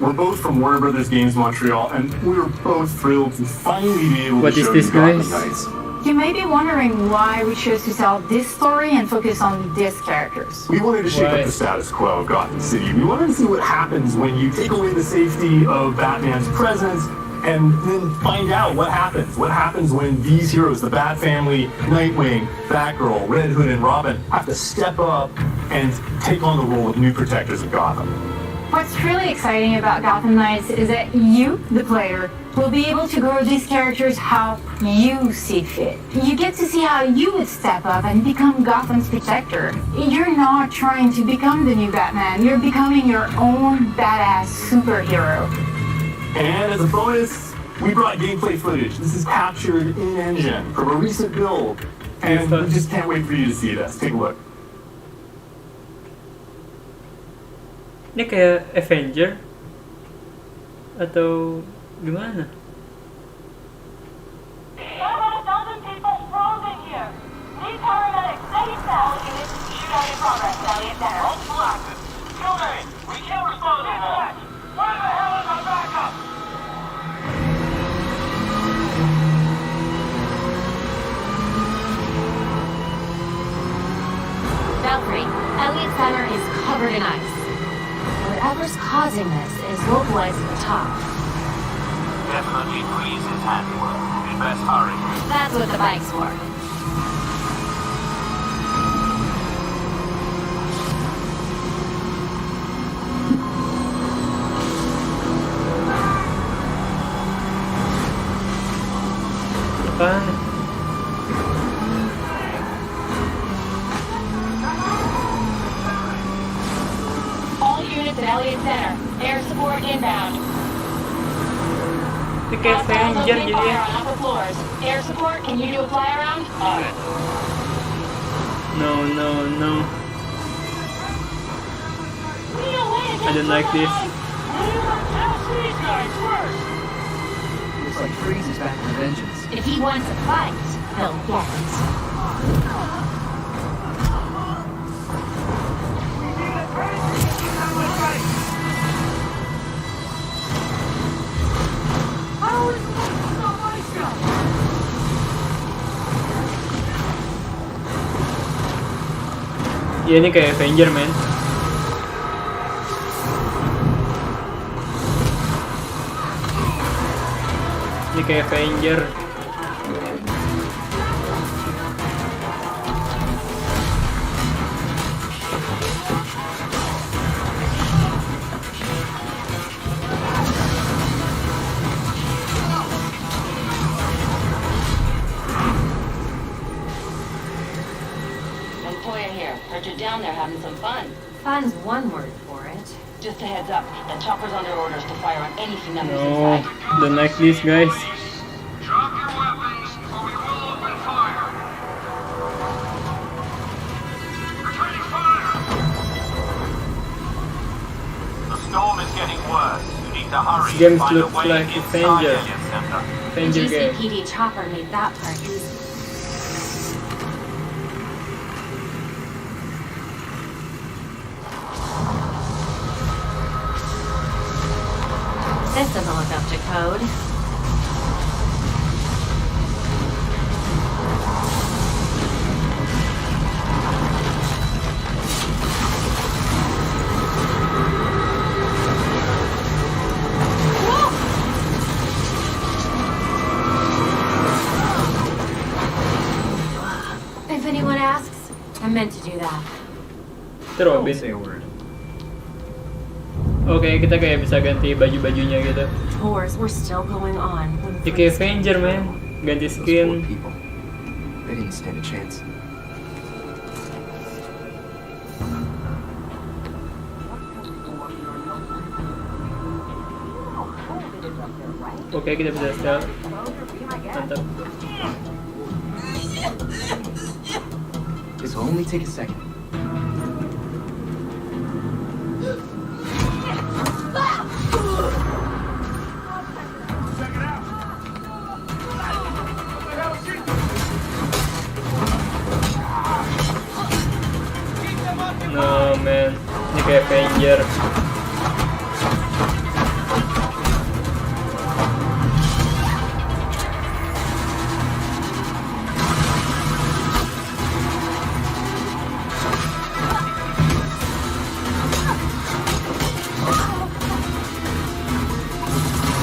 We're both from Warner Brothers Games Montreal, and we're both thrilled to finally be able to show you Gotham Knights. You may be wondering why we chose to tell this story and focus on these characters. We wanted to shake up the status quo of Gotham City. We wanted to see what happens when you take away the safety of Batman's presence and then find out what happens. What happens when these heroes, the Bat Family, Nightwing, Batgirl, Red Hood, and Robin, have to step up and take on the role of new protectors of Gotham. What's really exciting about Gotham Knights is that you, the player, will be able to grow these characters how you see fit. You get to see how you would step up and become Gotham's protector. You're not trying to become the new Batman. You're becoming your own badass superhero. And as a bonus, we brought gameplay footage. This is captured in-engine from a recent build. And we just can't wait for you to see this. Take a look. Ini kayak Avenger atau gimana? Valkyrie, Elliot Center is covered in ice. Whatever's causing this is localized at the top. Definitely freeze his handiwork. We best hurry. That's what the bike's for. Apaan? At Elliot Center. Air support inbound. Ini kayak Avenger jadi ya. Upper floors. Air support, can you do a fly around? On it. No. I don't like this. Looks like Freeze is back with a vengeance. If he wants a fight, he'll get it. Ya ini kayak Avenger man. Ini kayak Avenger. Heard you're down there having some fun. Fun's one word for it. Just a heads up, the chopper's under orders to fire on anything that moves No, inside. don't like this, guys. Drop your weapons or we will open fire. Returning fire. The storm is getting worse. You need to hurry This game and find a looks way like inside Avenger. Elliot Center. Avenger game. GCPD chopper made that part easy. This doesn't look up to code. If anyone asks, I meant to do that. Terobin. Okay, kita kayak bisa ganti baju-bajunya gitu. Tours were still going on when Kayak Avenger, man. Ganti skin. They didn't stand a chance. Oke, kita bisa stealth. Mantap. This will only take a second. No man, ini kayak Avenger.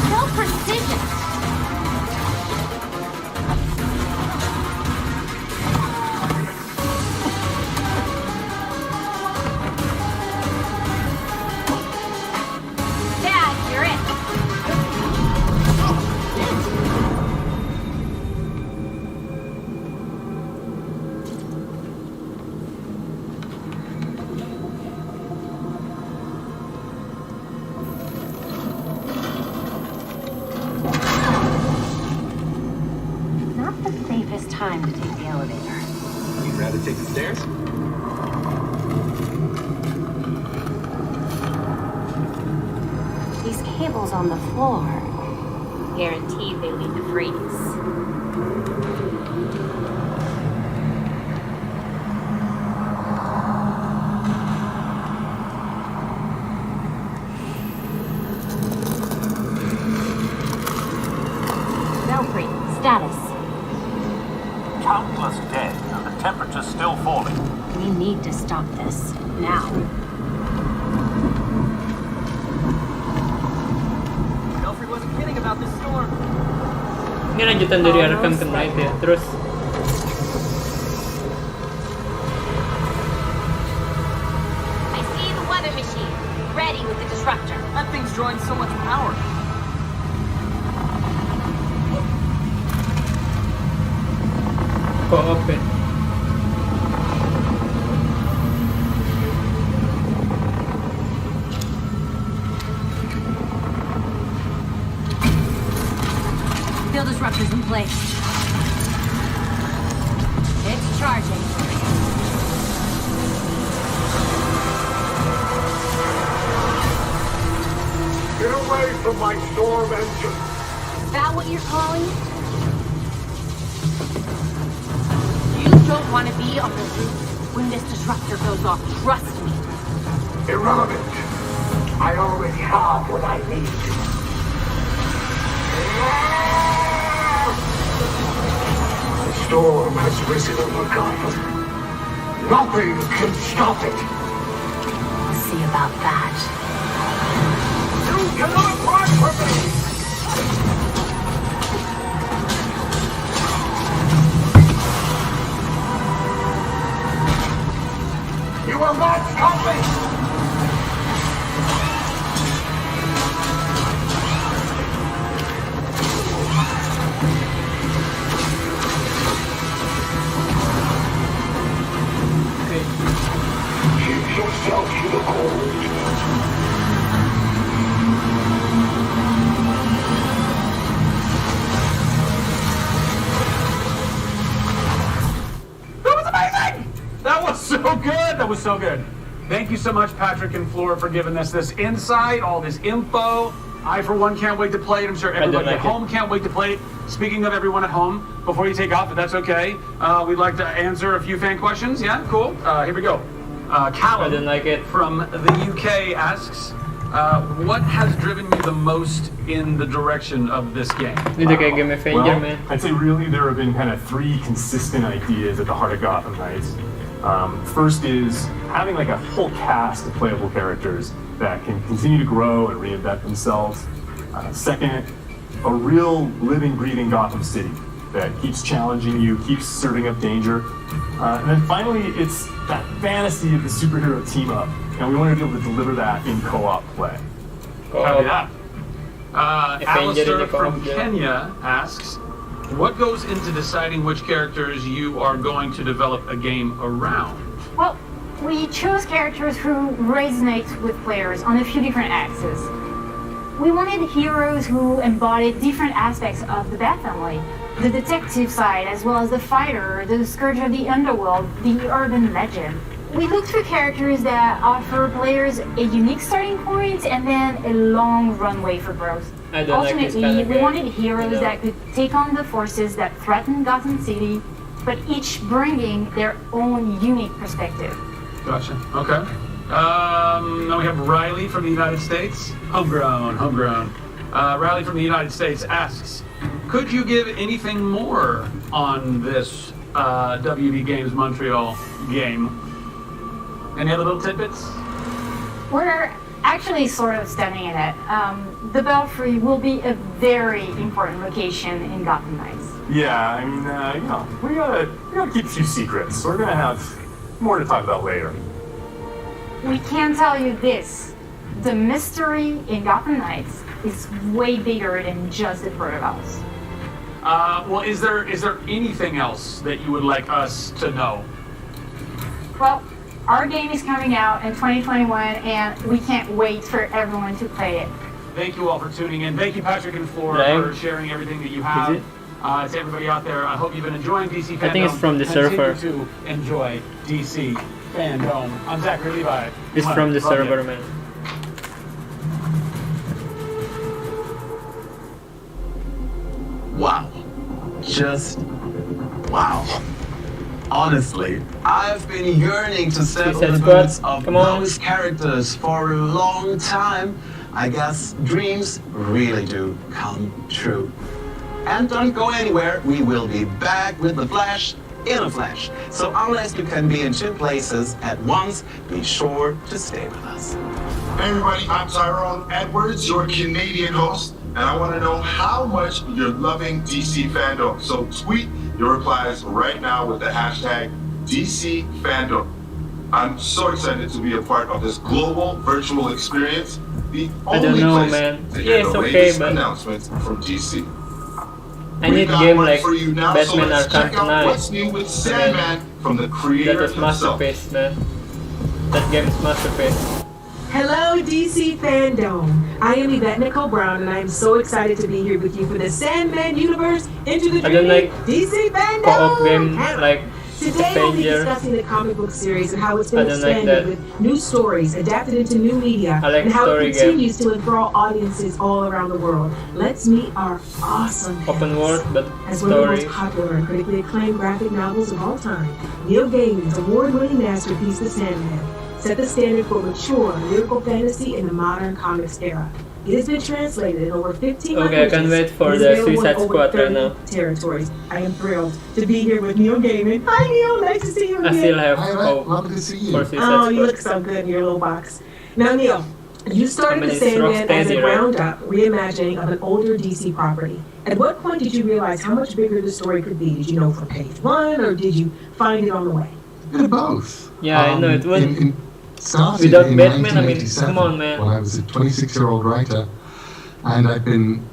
no precision. Dad, you're it. Not the safest time to take the elevator. You'd rather take the stairs? These cables on the floor. Guaranteed they lead to freeze. Belfry, status. Countless dead, and the temperature's still falling. We need to stop this. Now. Belfry wasn't kidding about this storm. Ini lanjutan dari Arkham Knight ya. Terus I see the weather machine. Ready with the disruptor. That thing's drawing so much power. co-open. Field disruptors in place. It's charging. Get away from my storm engine! Is that what you're calling it? You don't want to be on the roof when this disruptor goes off. Trust me. Irrelevant. I already have what I need. The storm has risen over Gotham. Nothing can stop it. We'll see about that. You cannot run from me! You will not stop me! Keep yourself to the cold. That was so good! That was so good. Thank you so much, Patrick and Flora, for giving us this insight, all this info. I, for one, can't wait to play it. I'm sure everybody at home can't wait to play it. Speaking of everyone at home, before you take off, if that's okay, we'd like to answer a few fan questions. Yeah, cool. Here we go. Callum from the UK asks, what has driven you the most in the direction of this game? Well, I'd say really there have been kind of 3 consistent ideas at the heart of Gotham Knights. First is having like a whole cast of playable characters that can continue to grow and reinvent themselves. Second, a real living, breathing Gotham City that keeps challenging you, keeps serving up danger. And then finally, it's that fantasy of the superhero team up. And we want to be able to deliver that in co-op play. Copy that. Alistair from Kenya asks, what goes into deciding which characters you are going to develop a game around? Well, we chose characters who resonate with players on a few different axes. We wanted heroes who embodied different aspects of the Bat family. The detective side, as well as the fighter, the scourge of the underworld, the urban legend. We looked for characters that offer players a unique starting point and then a long runway for growth. Ultimately, we wanted heroes that could take on the forces that threaten Gotham City, but each bringing their own unique perspective. Gotcha. Okay. Now we have Riley from the United States. Homegrown. Riley from the United States asks, could you give anything more on this WB Games Montreal game? Any other little tidbits? We're actually sort of studying it. The Belfry will be a very important location in Gotham Knights. Yeah, I mean, we gotta keep a few secrets. We're gonna have more to talk about later. We can tell you this. The mystery in Gotham Knights is way bigger than just the protocols. Well, is there anything else that you would like us to know? Well, our game is coming out in 2021, and we can't wait for everyone to play it. Thank you all for tuning in. Thank you, Patrick and Flora, for sharing everything that you have. To everybody out there, I hope you've been enjoying DC Fandom. I think it's from the server. Continue to enjoy DC Fandom. I'm Zachary Levi. It's from the server, man. Wow. Just wow. Honestly, I've been yearning to sample the boots of those characters for a long time. I guess dreams really do come true. And don't go anywhere, we will be back with The Flash in a flash. So unless you can be in 2 places at once, be sure to stay with us. Hey everybody, I'm Tyrone Edwards, your Canadian host, and I want to know how much you're loving DC Fandom. So tweet your replies right now with the hashtag DC Fandom. I'm so excited to be a part of this global virtual experience. The only place to hear the latest announcements from DC. I need game like Batman so let's Arkham check out Knight. what's new with Sandman from the creator That is himself. masterpiece, man. That game is masterpiece. Hello, DC Fandom. I am Yvette Nicole Brown, and I am so excited to be here with you for the Sandman universe into the I don't like DC Fandom. co-op game like Today we'll be discussing the comic book series and how it's been expanded with new stories, adapted into new media, and how it continues to enthrall audiences all around the world. Let's meet our awesome open world, but as one of the most popular and critically acclaimed graphic novels of all time, Neil Gaiman's award-winning masterpiece, The Sandman, set the standard for mature lyrical fantasy in the modern comics era. It has been translated in over 15 languages. Okay, I can't wait for the Suicide Squad right now. Territories. I am thrilled to be here with Neil Gaiman. Hi Neil, nice to see you again. I still have hope for Suicide Squad. Oh, you look so good in your little box. Now Neil, you started The Sandman as a ground-up reimagining of an older DC property. At what point did you realize how much bigger the story could be? Did you know from page 1, or did you find it on the way? Both. Yeah, I know it was. Started Without in Batman, I mean, 1987, come on, man. when I was a 26-year-old writer, and I've been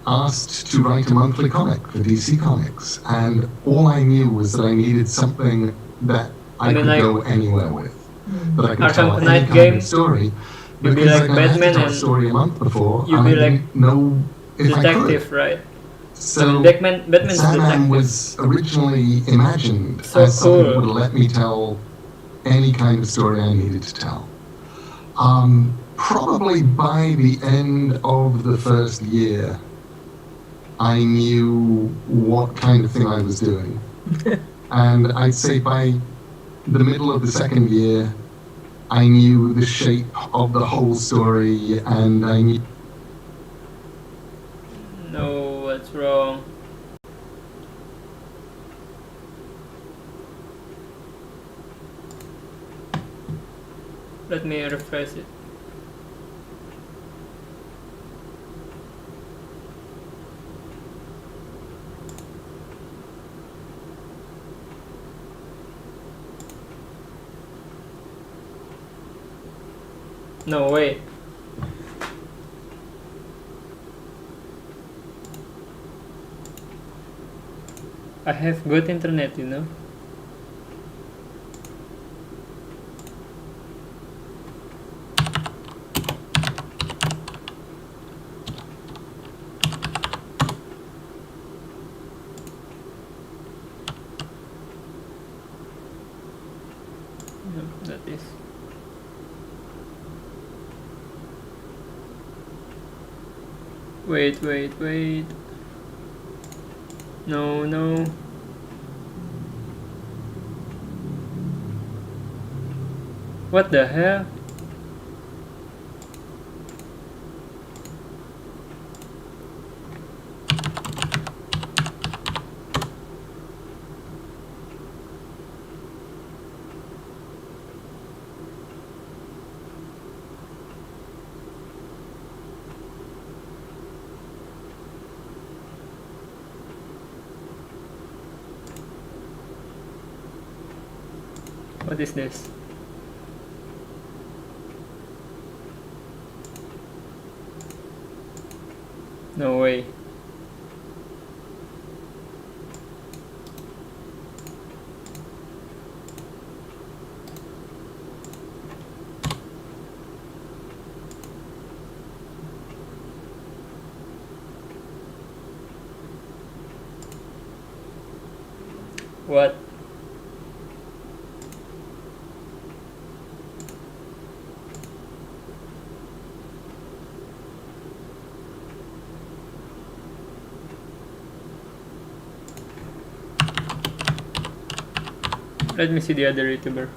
asked to write a monthly comic for DC Comics, and all I knew was that I needed something that I could like, go anywhere with, that I could Arkham tell any Knight kind game, of story, you'd be because like I had to Batman tell a and story a month before, you'd and be I like didn't know if detective, I could. right? So Batman's Sandman detective. was originally imagined So as something that cool. would let me tell any kind of story I needed to tell. probably by the end of the first year, I knew what kind of thing I was doing. And I'd say by the middle of the second year, I knew the shape of the whole story, and I knew... No, what's wrong? Let me refresh it. No way. I have good internet, you know. No, that is. Wait. No. What the hell? What is this? No way. What? Let me see the other YouTuber.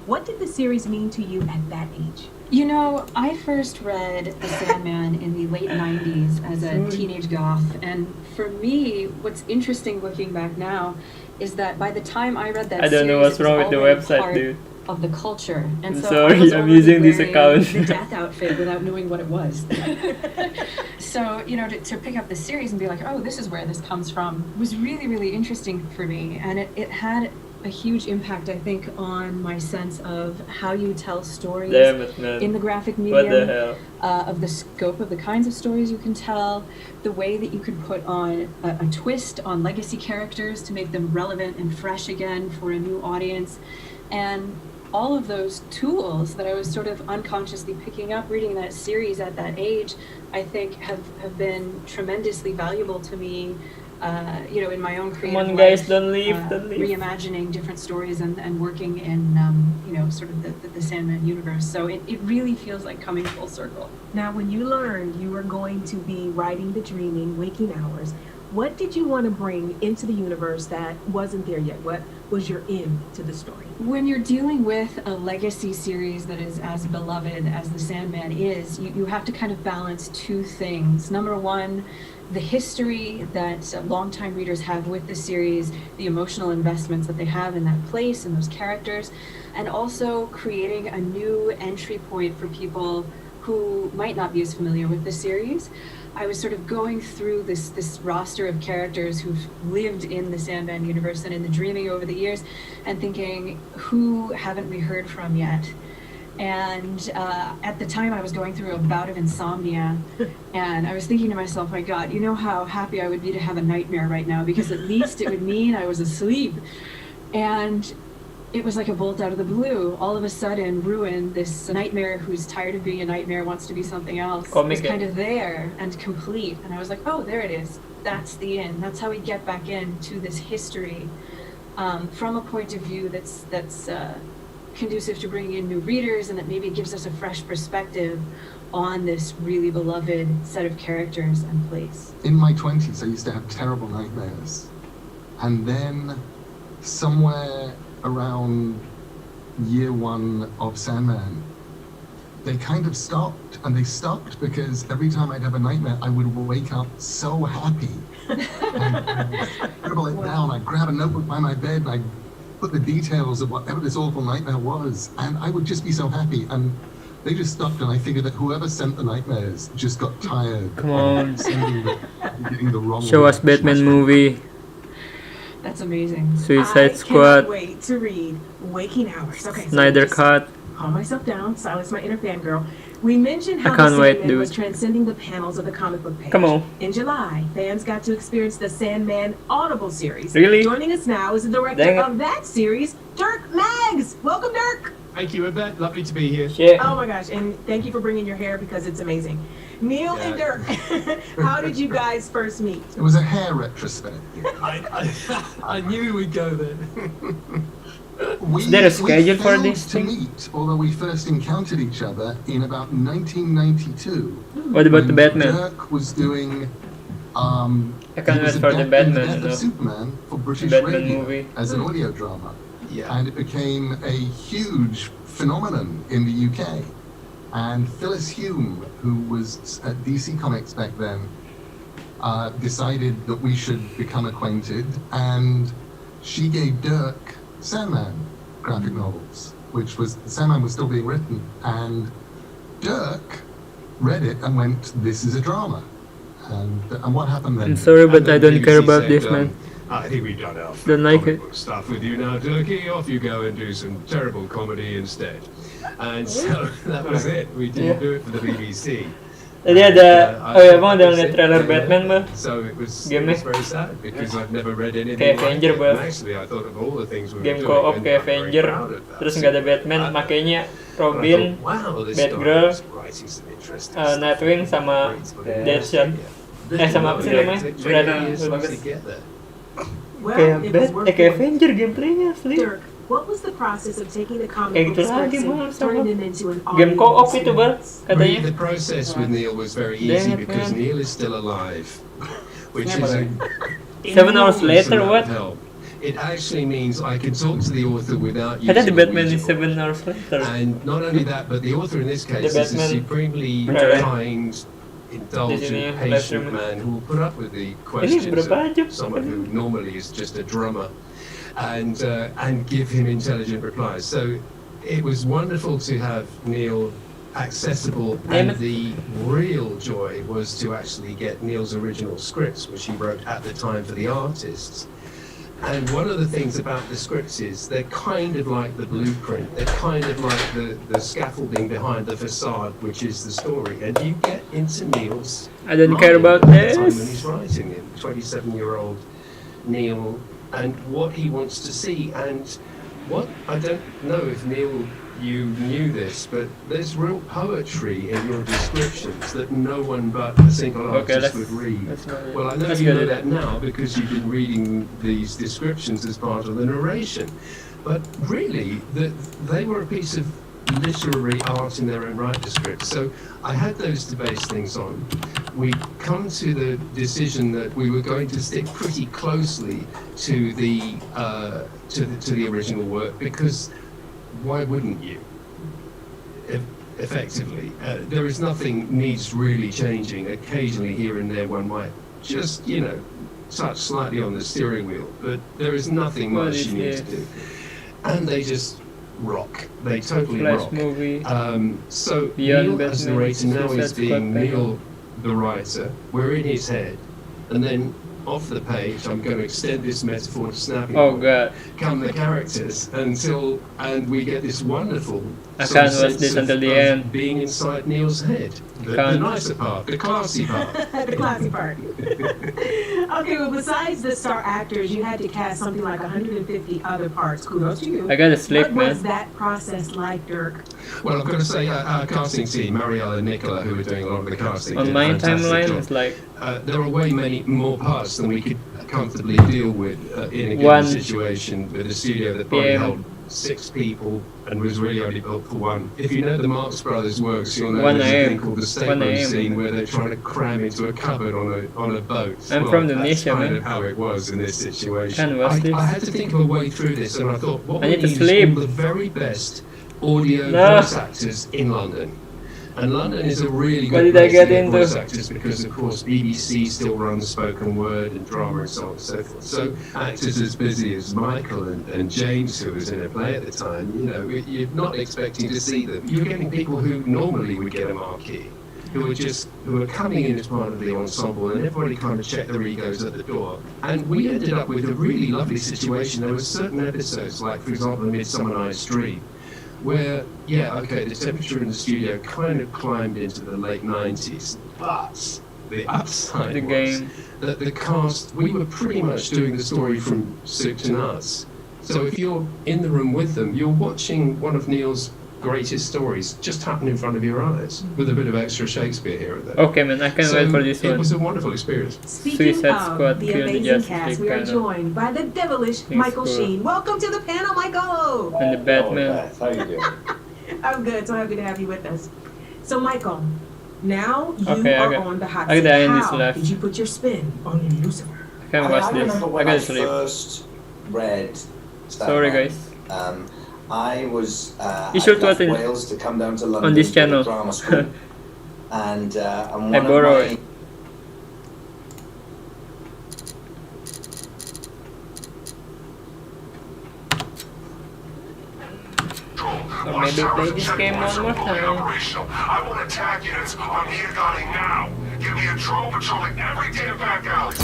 What did the series mean to you at that age? You know, I first read The Sandman in the late 90s as a teenage goth, and for me, what's interesting looking back now is that by the time I read that I don't know what's wrong with the website, dude. Of the culture, and I'm so sorry, I'm using this account. the death outfit without knowing what it was. So, you know, to pick up the series and be like, oh, this is where this comes from, was really, really interesting for me, and it had a huge impact, I think, on my sense of how you tell stories in the graphic medium, What the hell? Of the scope of the kinds of stories you can tell, the way that you could put on a twist on legacy characters to make them relevant and fresh again for a new audience, and all of those tools that I was sort of unconsciously picking up reading that series at that age, I think have been tremendously valuable to me, you know, in my own creative Come on, guys, life, don't leave, don't leave. reimagining different stories and working in, you know, sort of the Sandman universe. So it really feels like coming full circle. Now, when you learned you were going to be writing the dreaming waking hours, what did you want to bring into the universe that wasn't there yet? What was your in to the story? When you're dealing with a legacy series that is as beloved as The Sandman is, you have to kind of balance two things. Number one, the history that longtime readers have with the series, the emotional investments that they have in that place and those characters, and also creating a new entry point for people who might not be as familiar with the series. I was sort of going through this roster of characters who've lived in the Sandman universe and in the dreaming over the years, and thinking, who haven't we heard from yet? And at the time I was going through a bout of insomnia, and I was thinking to myself, my God, you know how happy I would be to have a nightmare right now, because at least it would mean I was asleep. And it was like a bolt out of the blue. All of a sudden, Ruin, this nightmare who's tired of being a nightmare, wants to be something else, was kind of there and complete. And I was like, oh, there it is. That's the end. That's how we get back into this history from a point of view that's conducive to bringing in new readers, and that maybe gives us a fresh perspective on this really beloved set of characters and place. In my 20s, I used to have terrible nightmares. And then somewhere around year 1 of Sandman, they kind of stopped. And they stopped because every time I'd have a nightmare, I would wake up so happy. I'd scribble it down, I'd grab a notebook by my bed, and I'd put the details of whatever this awful nightmare was. And I would just be so happy. And they just stopped, and I figured that whoever sent the nightmares just got tired. Come on. Getting the wrong Show us Batman movie. That's amazing. Suicide I Squad. cannot wait to read Waking Hours. Okay, so Snyder just Cut. calm myself down, silence my inner fangirl. We mentioned how I can't the wait, Sandman dude. was transcending the panels of the comic book page. Come on. In July, fans got to experience the Sandman Audible series. Really? Joining us now is the director Dang it. of that series, Dirk Maggs. Welcome, Dirk. Thank you, Yvette. Lovely to be here. Shit. Oh my gosh, and thank you for bringing your hair because it's amazing. Neil and Dirk, how did you guys first meet? It was a hair retrospective. I knew we'd go there. We, Is there a schedule for failed this to thing? meet, although we first encountered each other in about 1992. What about the when Batman? Dirk was doing. I can't he was wait for the adapting Batman, Death of though. Superman for British Batman radio movie. as an audio drama. Yeah. And it became a huge phenomenon in the UK. And Phyllis Hume, who was at DC Comics back then, decided that we should become acquainted, and she gave Dirk Sandman graphic novels, which was, Sandman was still being written, and Dirk read it and went, "This is a drama." And what happened then? I'm sorry, but I don't BBC care about said, this, man. I think we've done enough Don't like comic it. book stuff with you now, Dirkie. Off you go and do some terrible comedy instead. And so that was it. We didn't do it for the BBC. Tadi ada, oh ya bang, udah ngeliat trailer Batman bang. So it was Game-nya very sad because I've never read anything kayak like Avenger it. bang. And actually, I thought of all the things we were Game doing. co-op and kayak I'm very Avenger, proud of that. terus nggak ada Batman, makanya Robin, Wow, this Batgirl, guy is writing some interesting stuff. Nightwing sama Deadshot. Sama apa sih namanya? Well, Kayak it was worth kayak it. Avenger gameplaynya asli. Dirk, what was the process of taking the comic Kayak book gitu lagi scripts bang, and turning them into an game audio co-op itu bang, Really, katanya. the process with Neil was very Dang easy it, because man. Neil is still alive, which Yeah, is but 7 hours later, what? Help. It actually means I can talk to the author without I thought the using a Batman Ouija is 7 hours later. And not only that, but the author in this case is a Batman supremely Right. kind, Di sini, indulgent, live patient streaming. man who will put up with the Ini questions berapa jam? of someone who normally is just a drummer, and give him intelligent replies. So it was wonderful to have Neil accessible, Damn and it. the real joy was to actually get Neil's original scripts, which he wrote at the time for the artists. And one of the things about the scripts is they're kind of like the blueprint. They're kind of like the scaffolding behind the facade, which is the story. And you get into Neil's I don't care mind about at the time when this. he's writing it. 27-year-old Neil, and what he wants to see. And what, I don't know if Neil, you knew this, but there's real poetry in your descriptions that no one but a single Okay, artist would read. not- Well, I know let's you get know it. that now because you've been reading these descriptions as part of the narration. But really, they were a piece of literary art in their own right, the scripts. So I had those to base things on. We come to the decision that we were going to stick pretty closely to the original work, because why wouldn't you? Effectively, there is nothing needs really changing. Occasionally, here and there, one might just, touch slightly on the steering wheel, but there is nothing What much is you need to this? do. And they just rock. They totally Flash rock. movie. So Beyond Neil as Batman, narrator now Suicide is Squad, being Batman. Neil the writer. We're in his head, and then off the page, I'm going to extend this metaphor to snapping. Oh point, god. come the characters and we get this wonderful I can't watch this until the end. Being inside Neil's head. The nicer part, the classy part. The classy part. Okay, well, besides the star actors, you had to cast something like 150 other parts. Kudos to you. I gotta sleep, man. What was that process like, Dirk? Well, I've got to say, our casting team, Marielle and Nicola, who were doing a lot of the casting, on my timeline, it's like there are way many more parts than we could comfortably deal with in a given situation with a studio that probably held 6 people and was really only built for 1. If you know the Marx Brothers works, you'll know there's a thing called the stateroom scene where they're trying to cram into a cupboard on a boat. I'm from Indonesia, that's kind man. of how it was in this situation. I had to think of a way through this, and I thought, what I we need to need sleep. is all the very best audio voice actors in London. And London is a really good place to get voice actors because, of course, BBC still runs spoken word and drama and so on and so forth. So actors as busy as Michael and James, who was in a play at the time, you know, you're not expecting to see them. You're getting people who normally would get a marquee, who are coming in as part of the ensemble, and everybody kind of checked their egos at the door. And we ended up with a really lovely situation. There were certain episodes, like, for example, Midsummer Night's Dream, where, the temperature in the studio kind of climbed into the late 90s, but the upside was that the cast, we were pretty much doing the story from soup to nuts. So if you're in the room with them, you're watching one of Neil's greatest stories just happen in front of your eyes, with a bit of extra Shakespeare here and there. Okay, man, I can't wait for this one. It was a wonderful experience. Speaking of the amazing cast, we are joined by the devilish Michael Sheen. Welcome to the panel, Michael! And the Batman. How you doing? I'm good, so happy to have you with us. So, Michael, now you are on the hot seat. How did you put your spin on Lucifer? I can't watch this. I gotta sleep. First read Sorry, guys. I was you should left Wales to come down to London on this channel. for drama school, and one I borrow of my it. So maybe play this game one more time. I want attack units on Hiagani now. Give me a drone patrolling every damn back alley.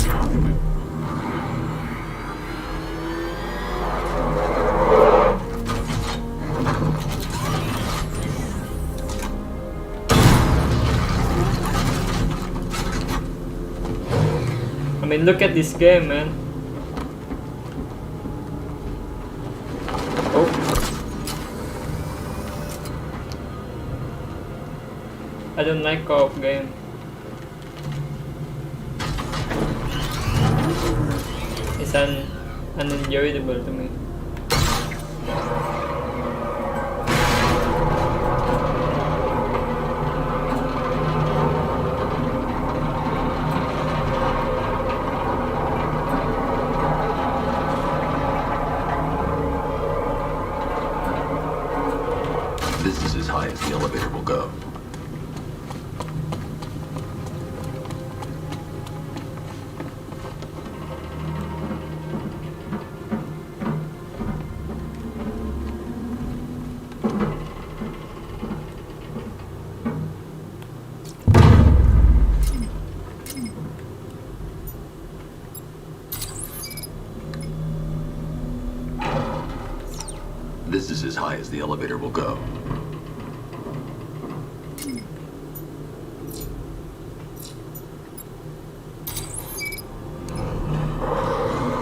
I mean, look at this game, man. Oh. I don't like co-op game. It's unenjoyable to me. This is as high as the elevator will go. This is as high as the elevator will go.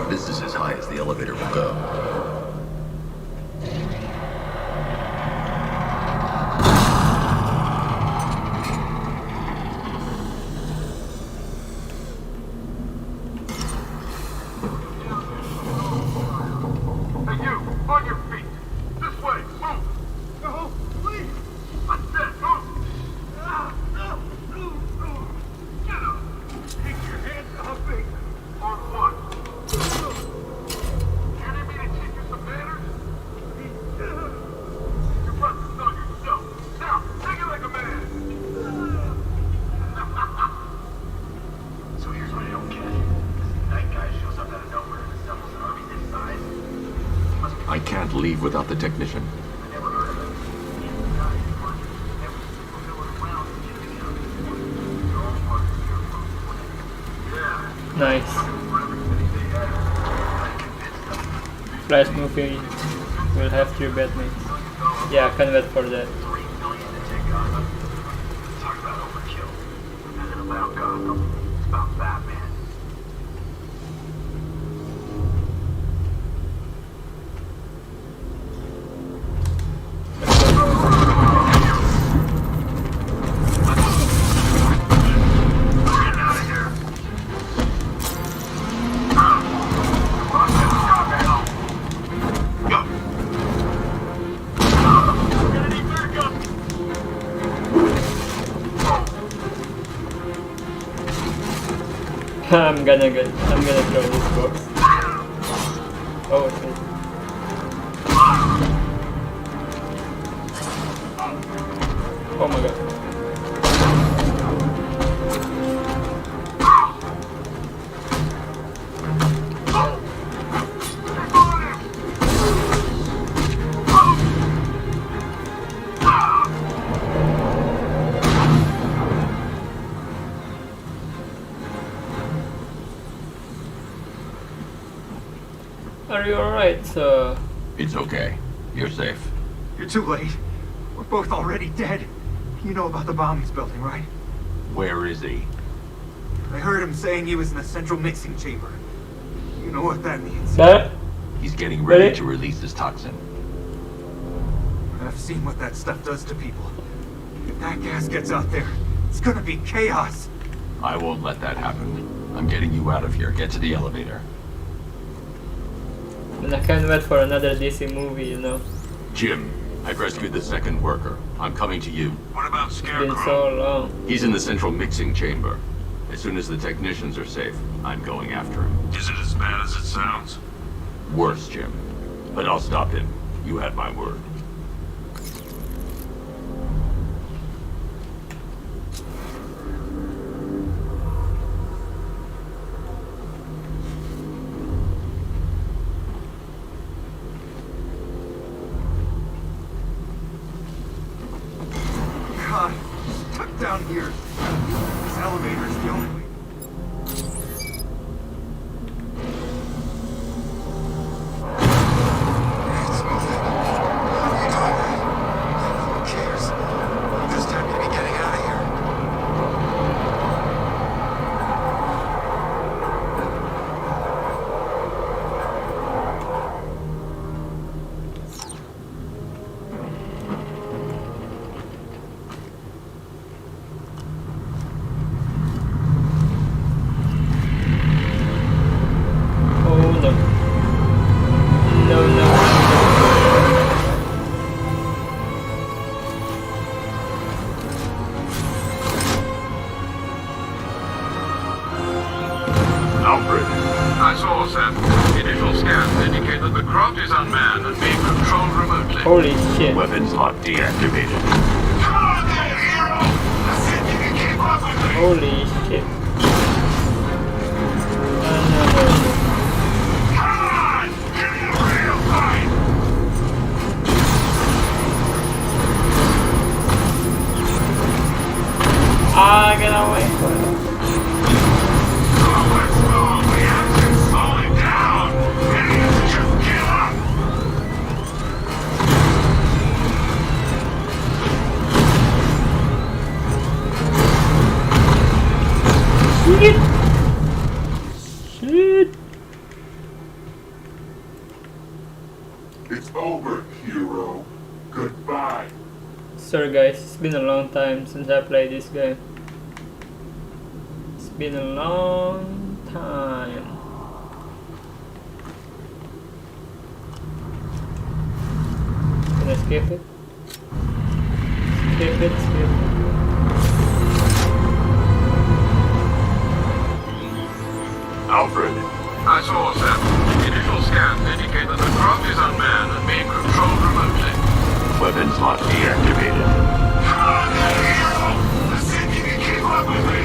This is as high as the elevator will go. I can't leave without the technician. Nice. Flash movie will have 3 Batmans. Yeah, I can't wait for that. Talk about overkill. And then about Gotham. It's about Batman. I'm gonna throw this box. Oh shit. Oh my god. Are you alright, sir? It's okay. You're safe. You're too late. We're both already dead. You know about the bomb he's building, right? Where is he? I heard him saying he was in the central mixing chamber. You know what that means. He's getting ready to release his toxin. I've seen what that stuff does to people. If that gas gets out there, it's gonna be chaos. I won't let that happen. I'm getting you out of here. Get to the elevator. And I can't wait for another DC movie, you know. Jim, I've rescued the second worker. I'm coming to you. What about It's Scarecrow? been so long. He's in the central mixing chamber. As soon as the technicians are safe, I'm going after him. Is it as bad as it sounds? Worse, Jim. But I'll stop him. You had my word. God, stuck down here. This elevator is the only way. It's moving. How are you doing? Who cares? This time you'll be getting out of here. Oh no. No, no. Alfred. I saw Sam. Initial scans indicate that the craft is unmanned and being controlled remotely. Holy shit. Weapons lock deactivated. Come on then, hero! I said you can keep up with me! Holy shit. Come on! Give me a real fight! Ah, get away. Oh, what's wrong? The action's slowing down! Idiots just give up! Shit. It's over, hero. Goodbye. Sorry guys, it's been a long time since I played this game. It's been a long time. Can I skip it? Skip it, skip it. Alfred. I saw Sam. Initial scans indicate that the craft is unmanned and being controlled remotely. Weapons lock deactivated. Come on then, hero! I said you can keep up with me!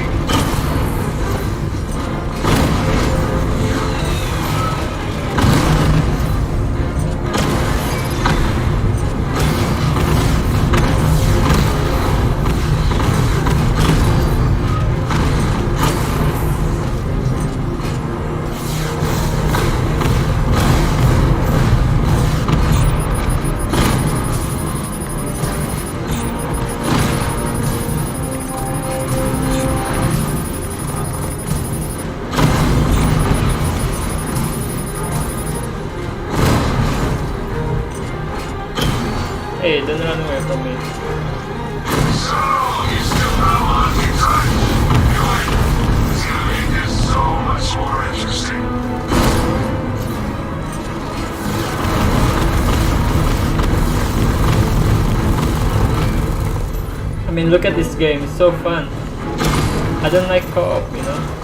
mean, look at this game. It's so fun. I don't like co-op, you know.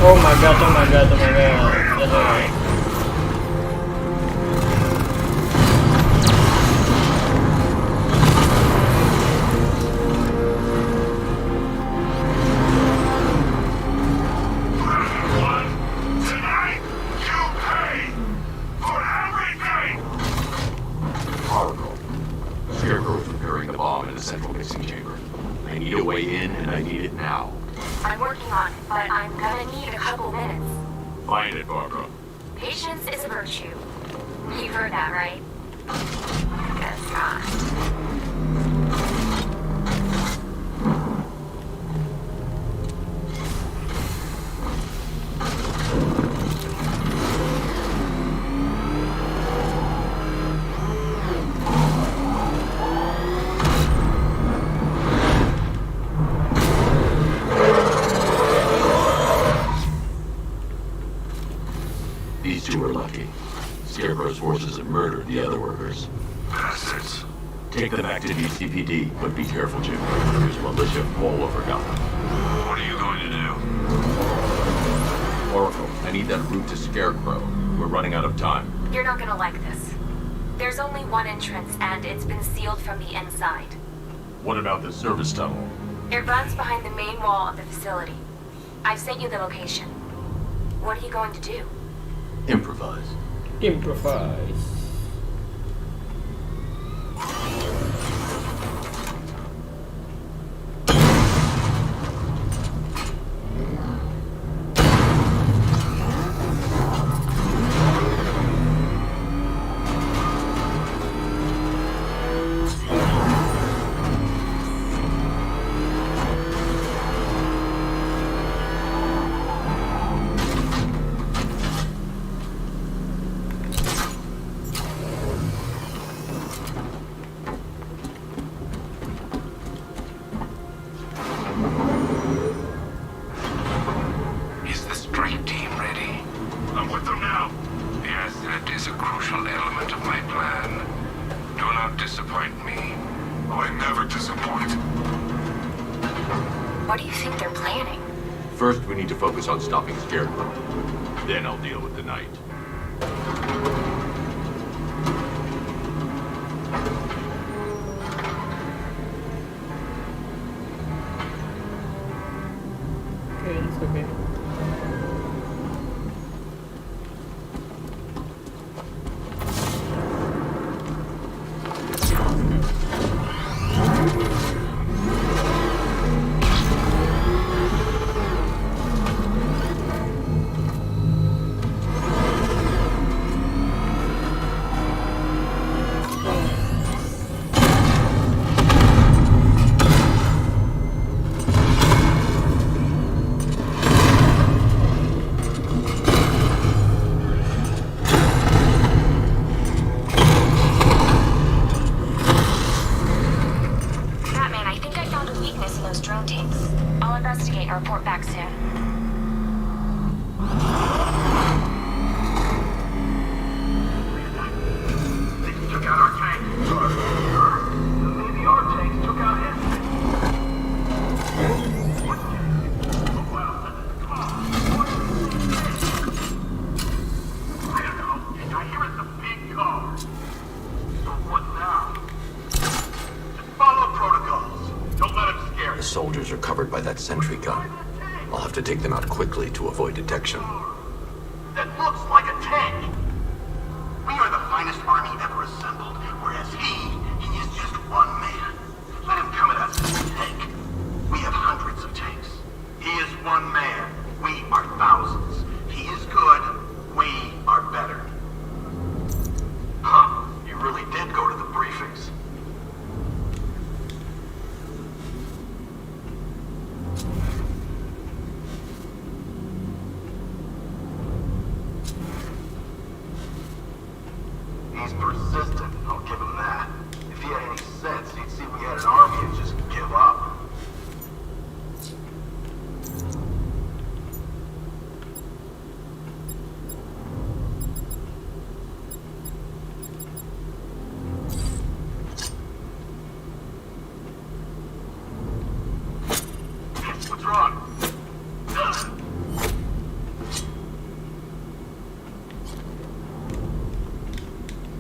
Oh my god, oh my god, oh my god. That's alright. Scarecrow's repairing the bomb in the central mixing chamber. I need a way in, and I need it now. I'm working on it, but I'm gonna need a couple minutes. Find it, Barbara. Patience is a virtue. You've heard that, right? Guess not. These two are lucky. Scarecrow's forces have murdered the other workers. Bastards. Take them back to DCPD, but be careful, Jim. There's militia all over Gotham. What are you going to do? Oracle, I need that route to Scarecrow. We're running out of time. You're not gonna like this. There's only one entrance, and it's been sealed from the inside. What about the service tunnel? It runs behind the main wall of the facility. I've sent you the location. What are you going to do? Improvise. Improvise. Is the strike team ready? I'm with them now. Yes, that is a crucial element of my plan. Do not disappoint me. I never disappoint. What do you think they're planning? First, we need to focus on stopping Scarecrow. Then I'll deal with the Knight. Okay, it's okay. Batman, I think I found a weakness in those drone tanks. I'll investigate and report back soon. They took out our tanks. Maybe our tanks took out his. I don't know. I hear it's a big car. So what now? Just follow protocols. Don't let him scare The you. soldiers are covered by that sentry gun. I'll have to take them out quickly to avoid detection. That looks like a tank. We are the finest army ever assembled, whereas he is just one man. Let him come at us as a tank. We have hundreds of tanks. He is one man. We are thousands. He is good. We are better. Huh. You really did go to the briefings. He's persistent, okay? strong.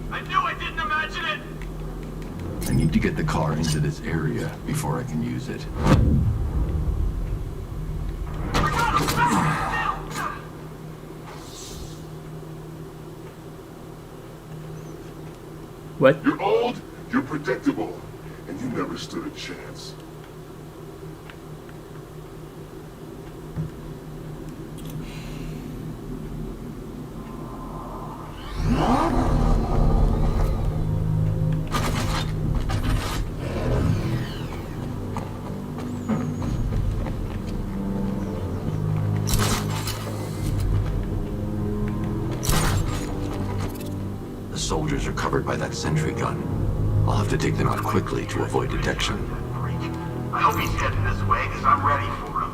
I knew I didn't imagine it! I need to get the car into this area before I can use it. What? You're old, you're predictable, and you never stood a chance. The soldiers are covered by that sentry gun. I'll have to take them out quickly to avoid detection. I hope he's heading this way, because I'm ready for him.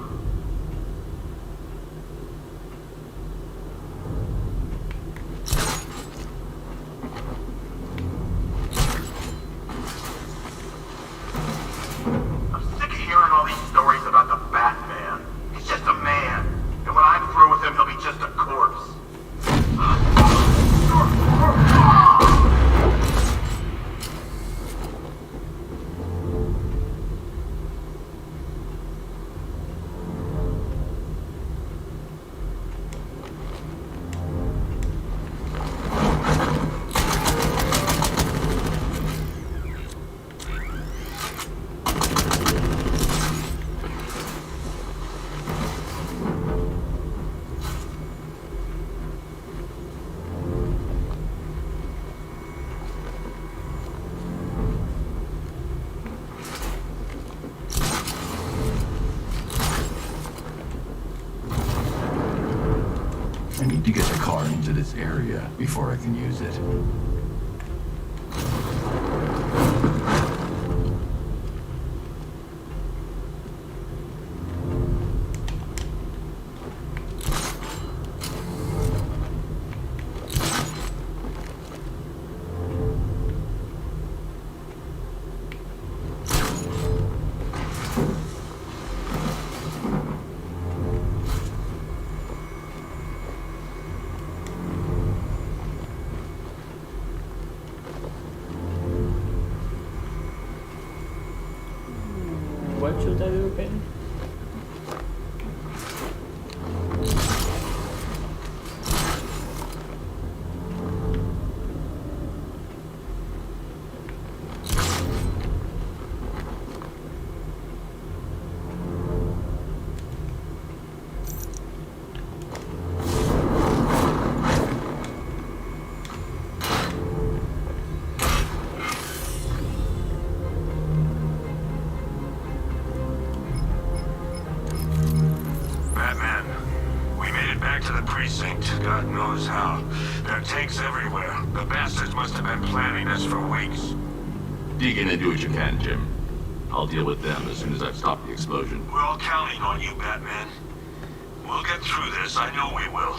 I'm sick of hearing all these stories about the Batman. He's just a man. And when I'm through with him, he'll be just a corpse. I need to get the car into this area before I can use it. What should I do again? Batman, we made it back to the precinct, God knows how. There are tanks everywhere. The bastards must have been planning this for weeks. Dig in and do what you can, Jim. I'll deal with them as soon as I've stopped the explosion. We're all counting on you, Batman. We'll get through this, I know we will.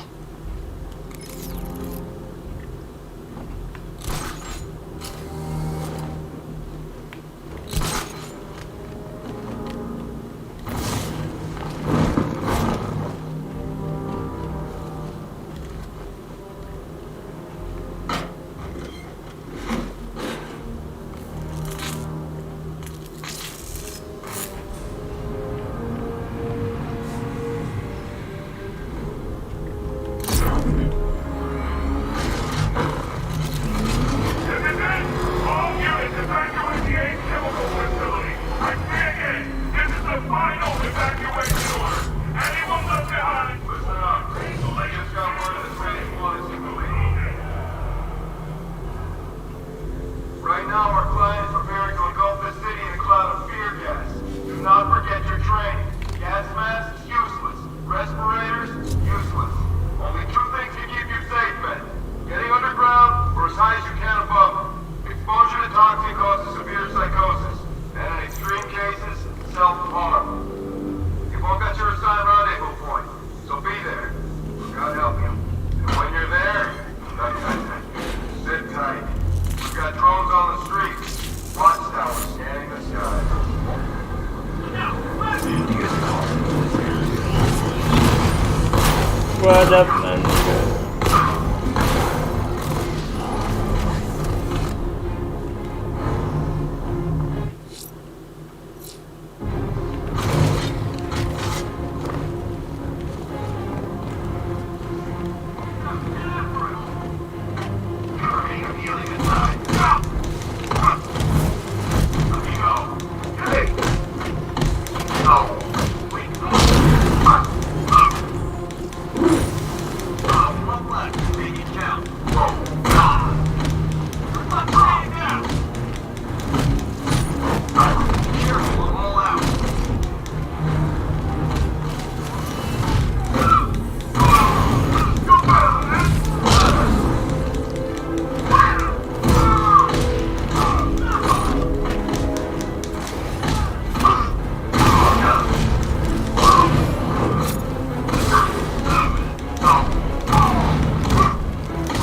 What up, man?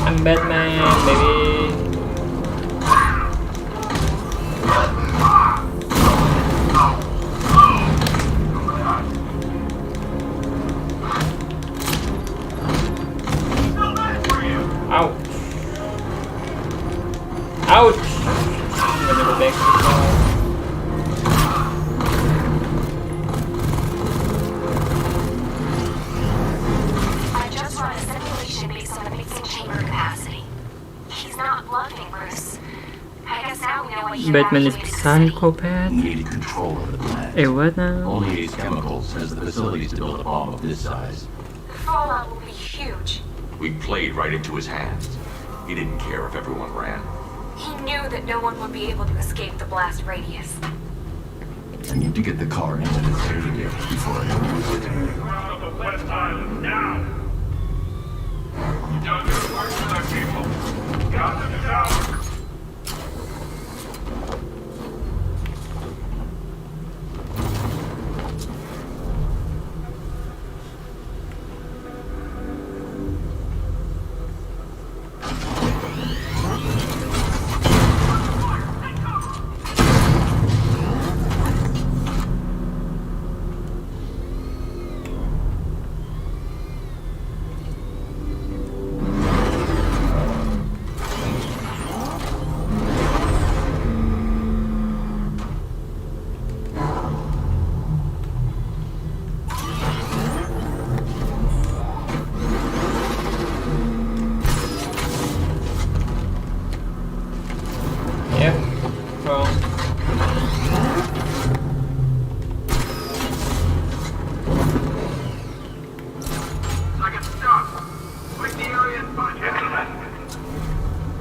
I'm Batman, baby. Ouch. Ouch. I'm gonna go back to the car. I just run a simulation based on the mixing chamber capacity. He's not bluffing, Bruce. I guess now we know what he Batman is actually psychopath. Needed control of the plant. Hey, what now? Only Ace Chemicals has the facilities to build a bomb of this size. The fallout will be huge. We played right into his hands. He didn't care if everyone ran. He knew that no one would be able to escape the blast radius. I need to get the car into this area before I lose it. Ground of the West Island, now! You done good work for that people. Got them down.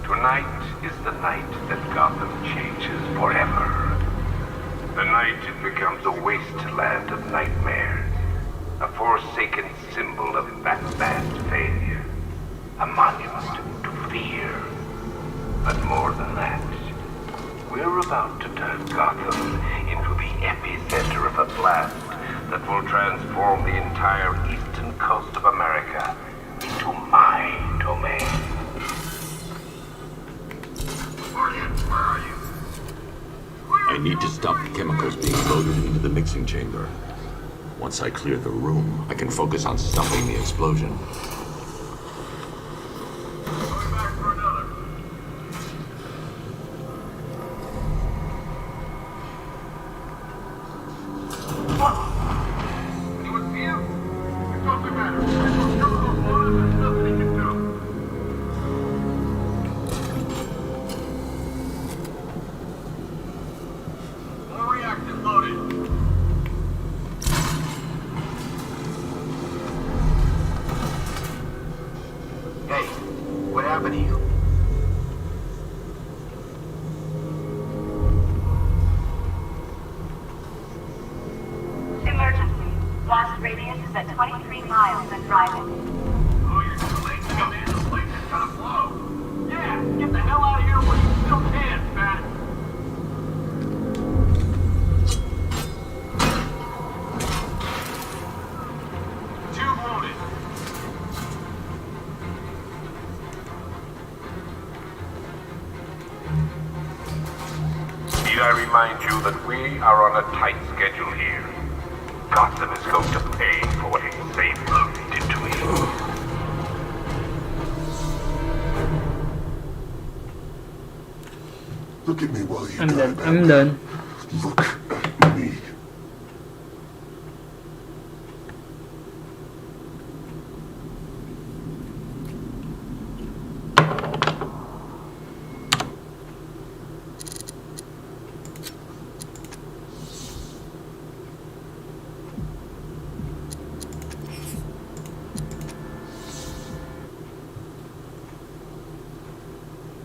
Tonight is the night that Gotham changes forever. The night it becomes a wasteland of nightmares. A forsaken symbol of Batman's failure. A monument to fear. But more than that, we're about to turn Gotham into the epicenter of a blast that will transform the entire eastern coast of America into my domain. Where are you? I need to stop the chemicals being loaded into the mixing chamber. Once I clear the room, I can focus on stopping the explosion. What happened to you? Emergency. Blast radius is at 23 miles and driving. Oh, you're too late to come in. The place is gonna blow. Yeah, get the hell out of here while you still can, fat. I remind you that we are on a tight schedule here. Gotham is going to pay for what its savior did to me. Look at me while you I'm die, done. Batman. I'm done. Look at me.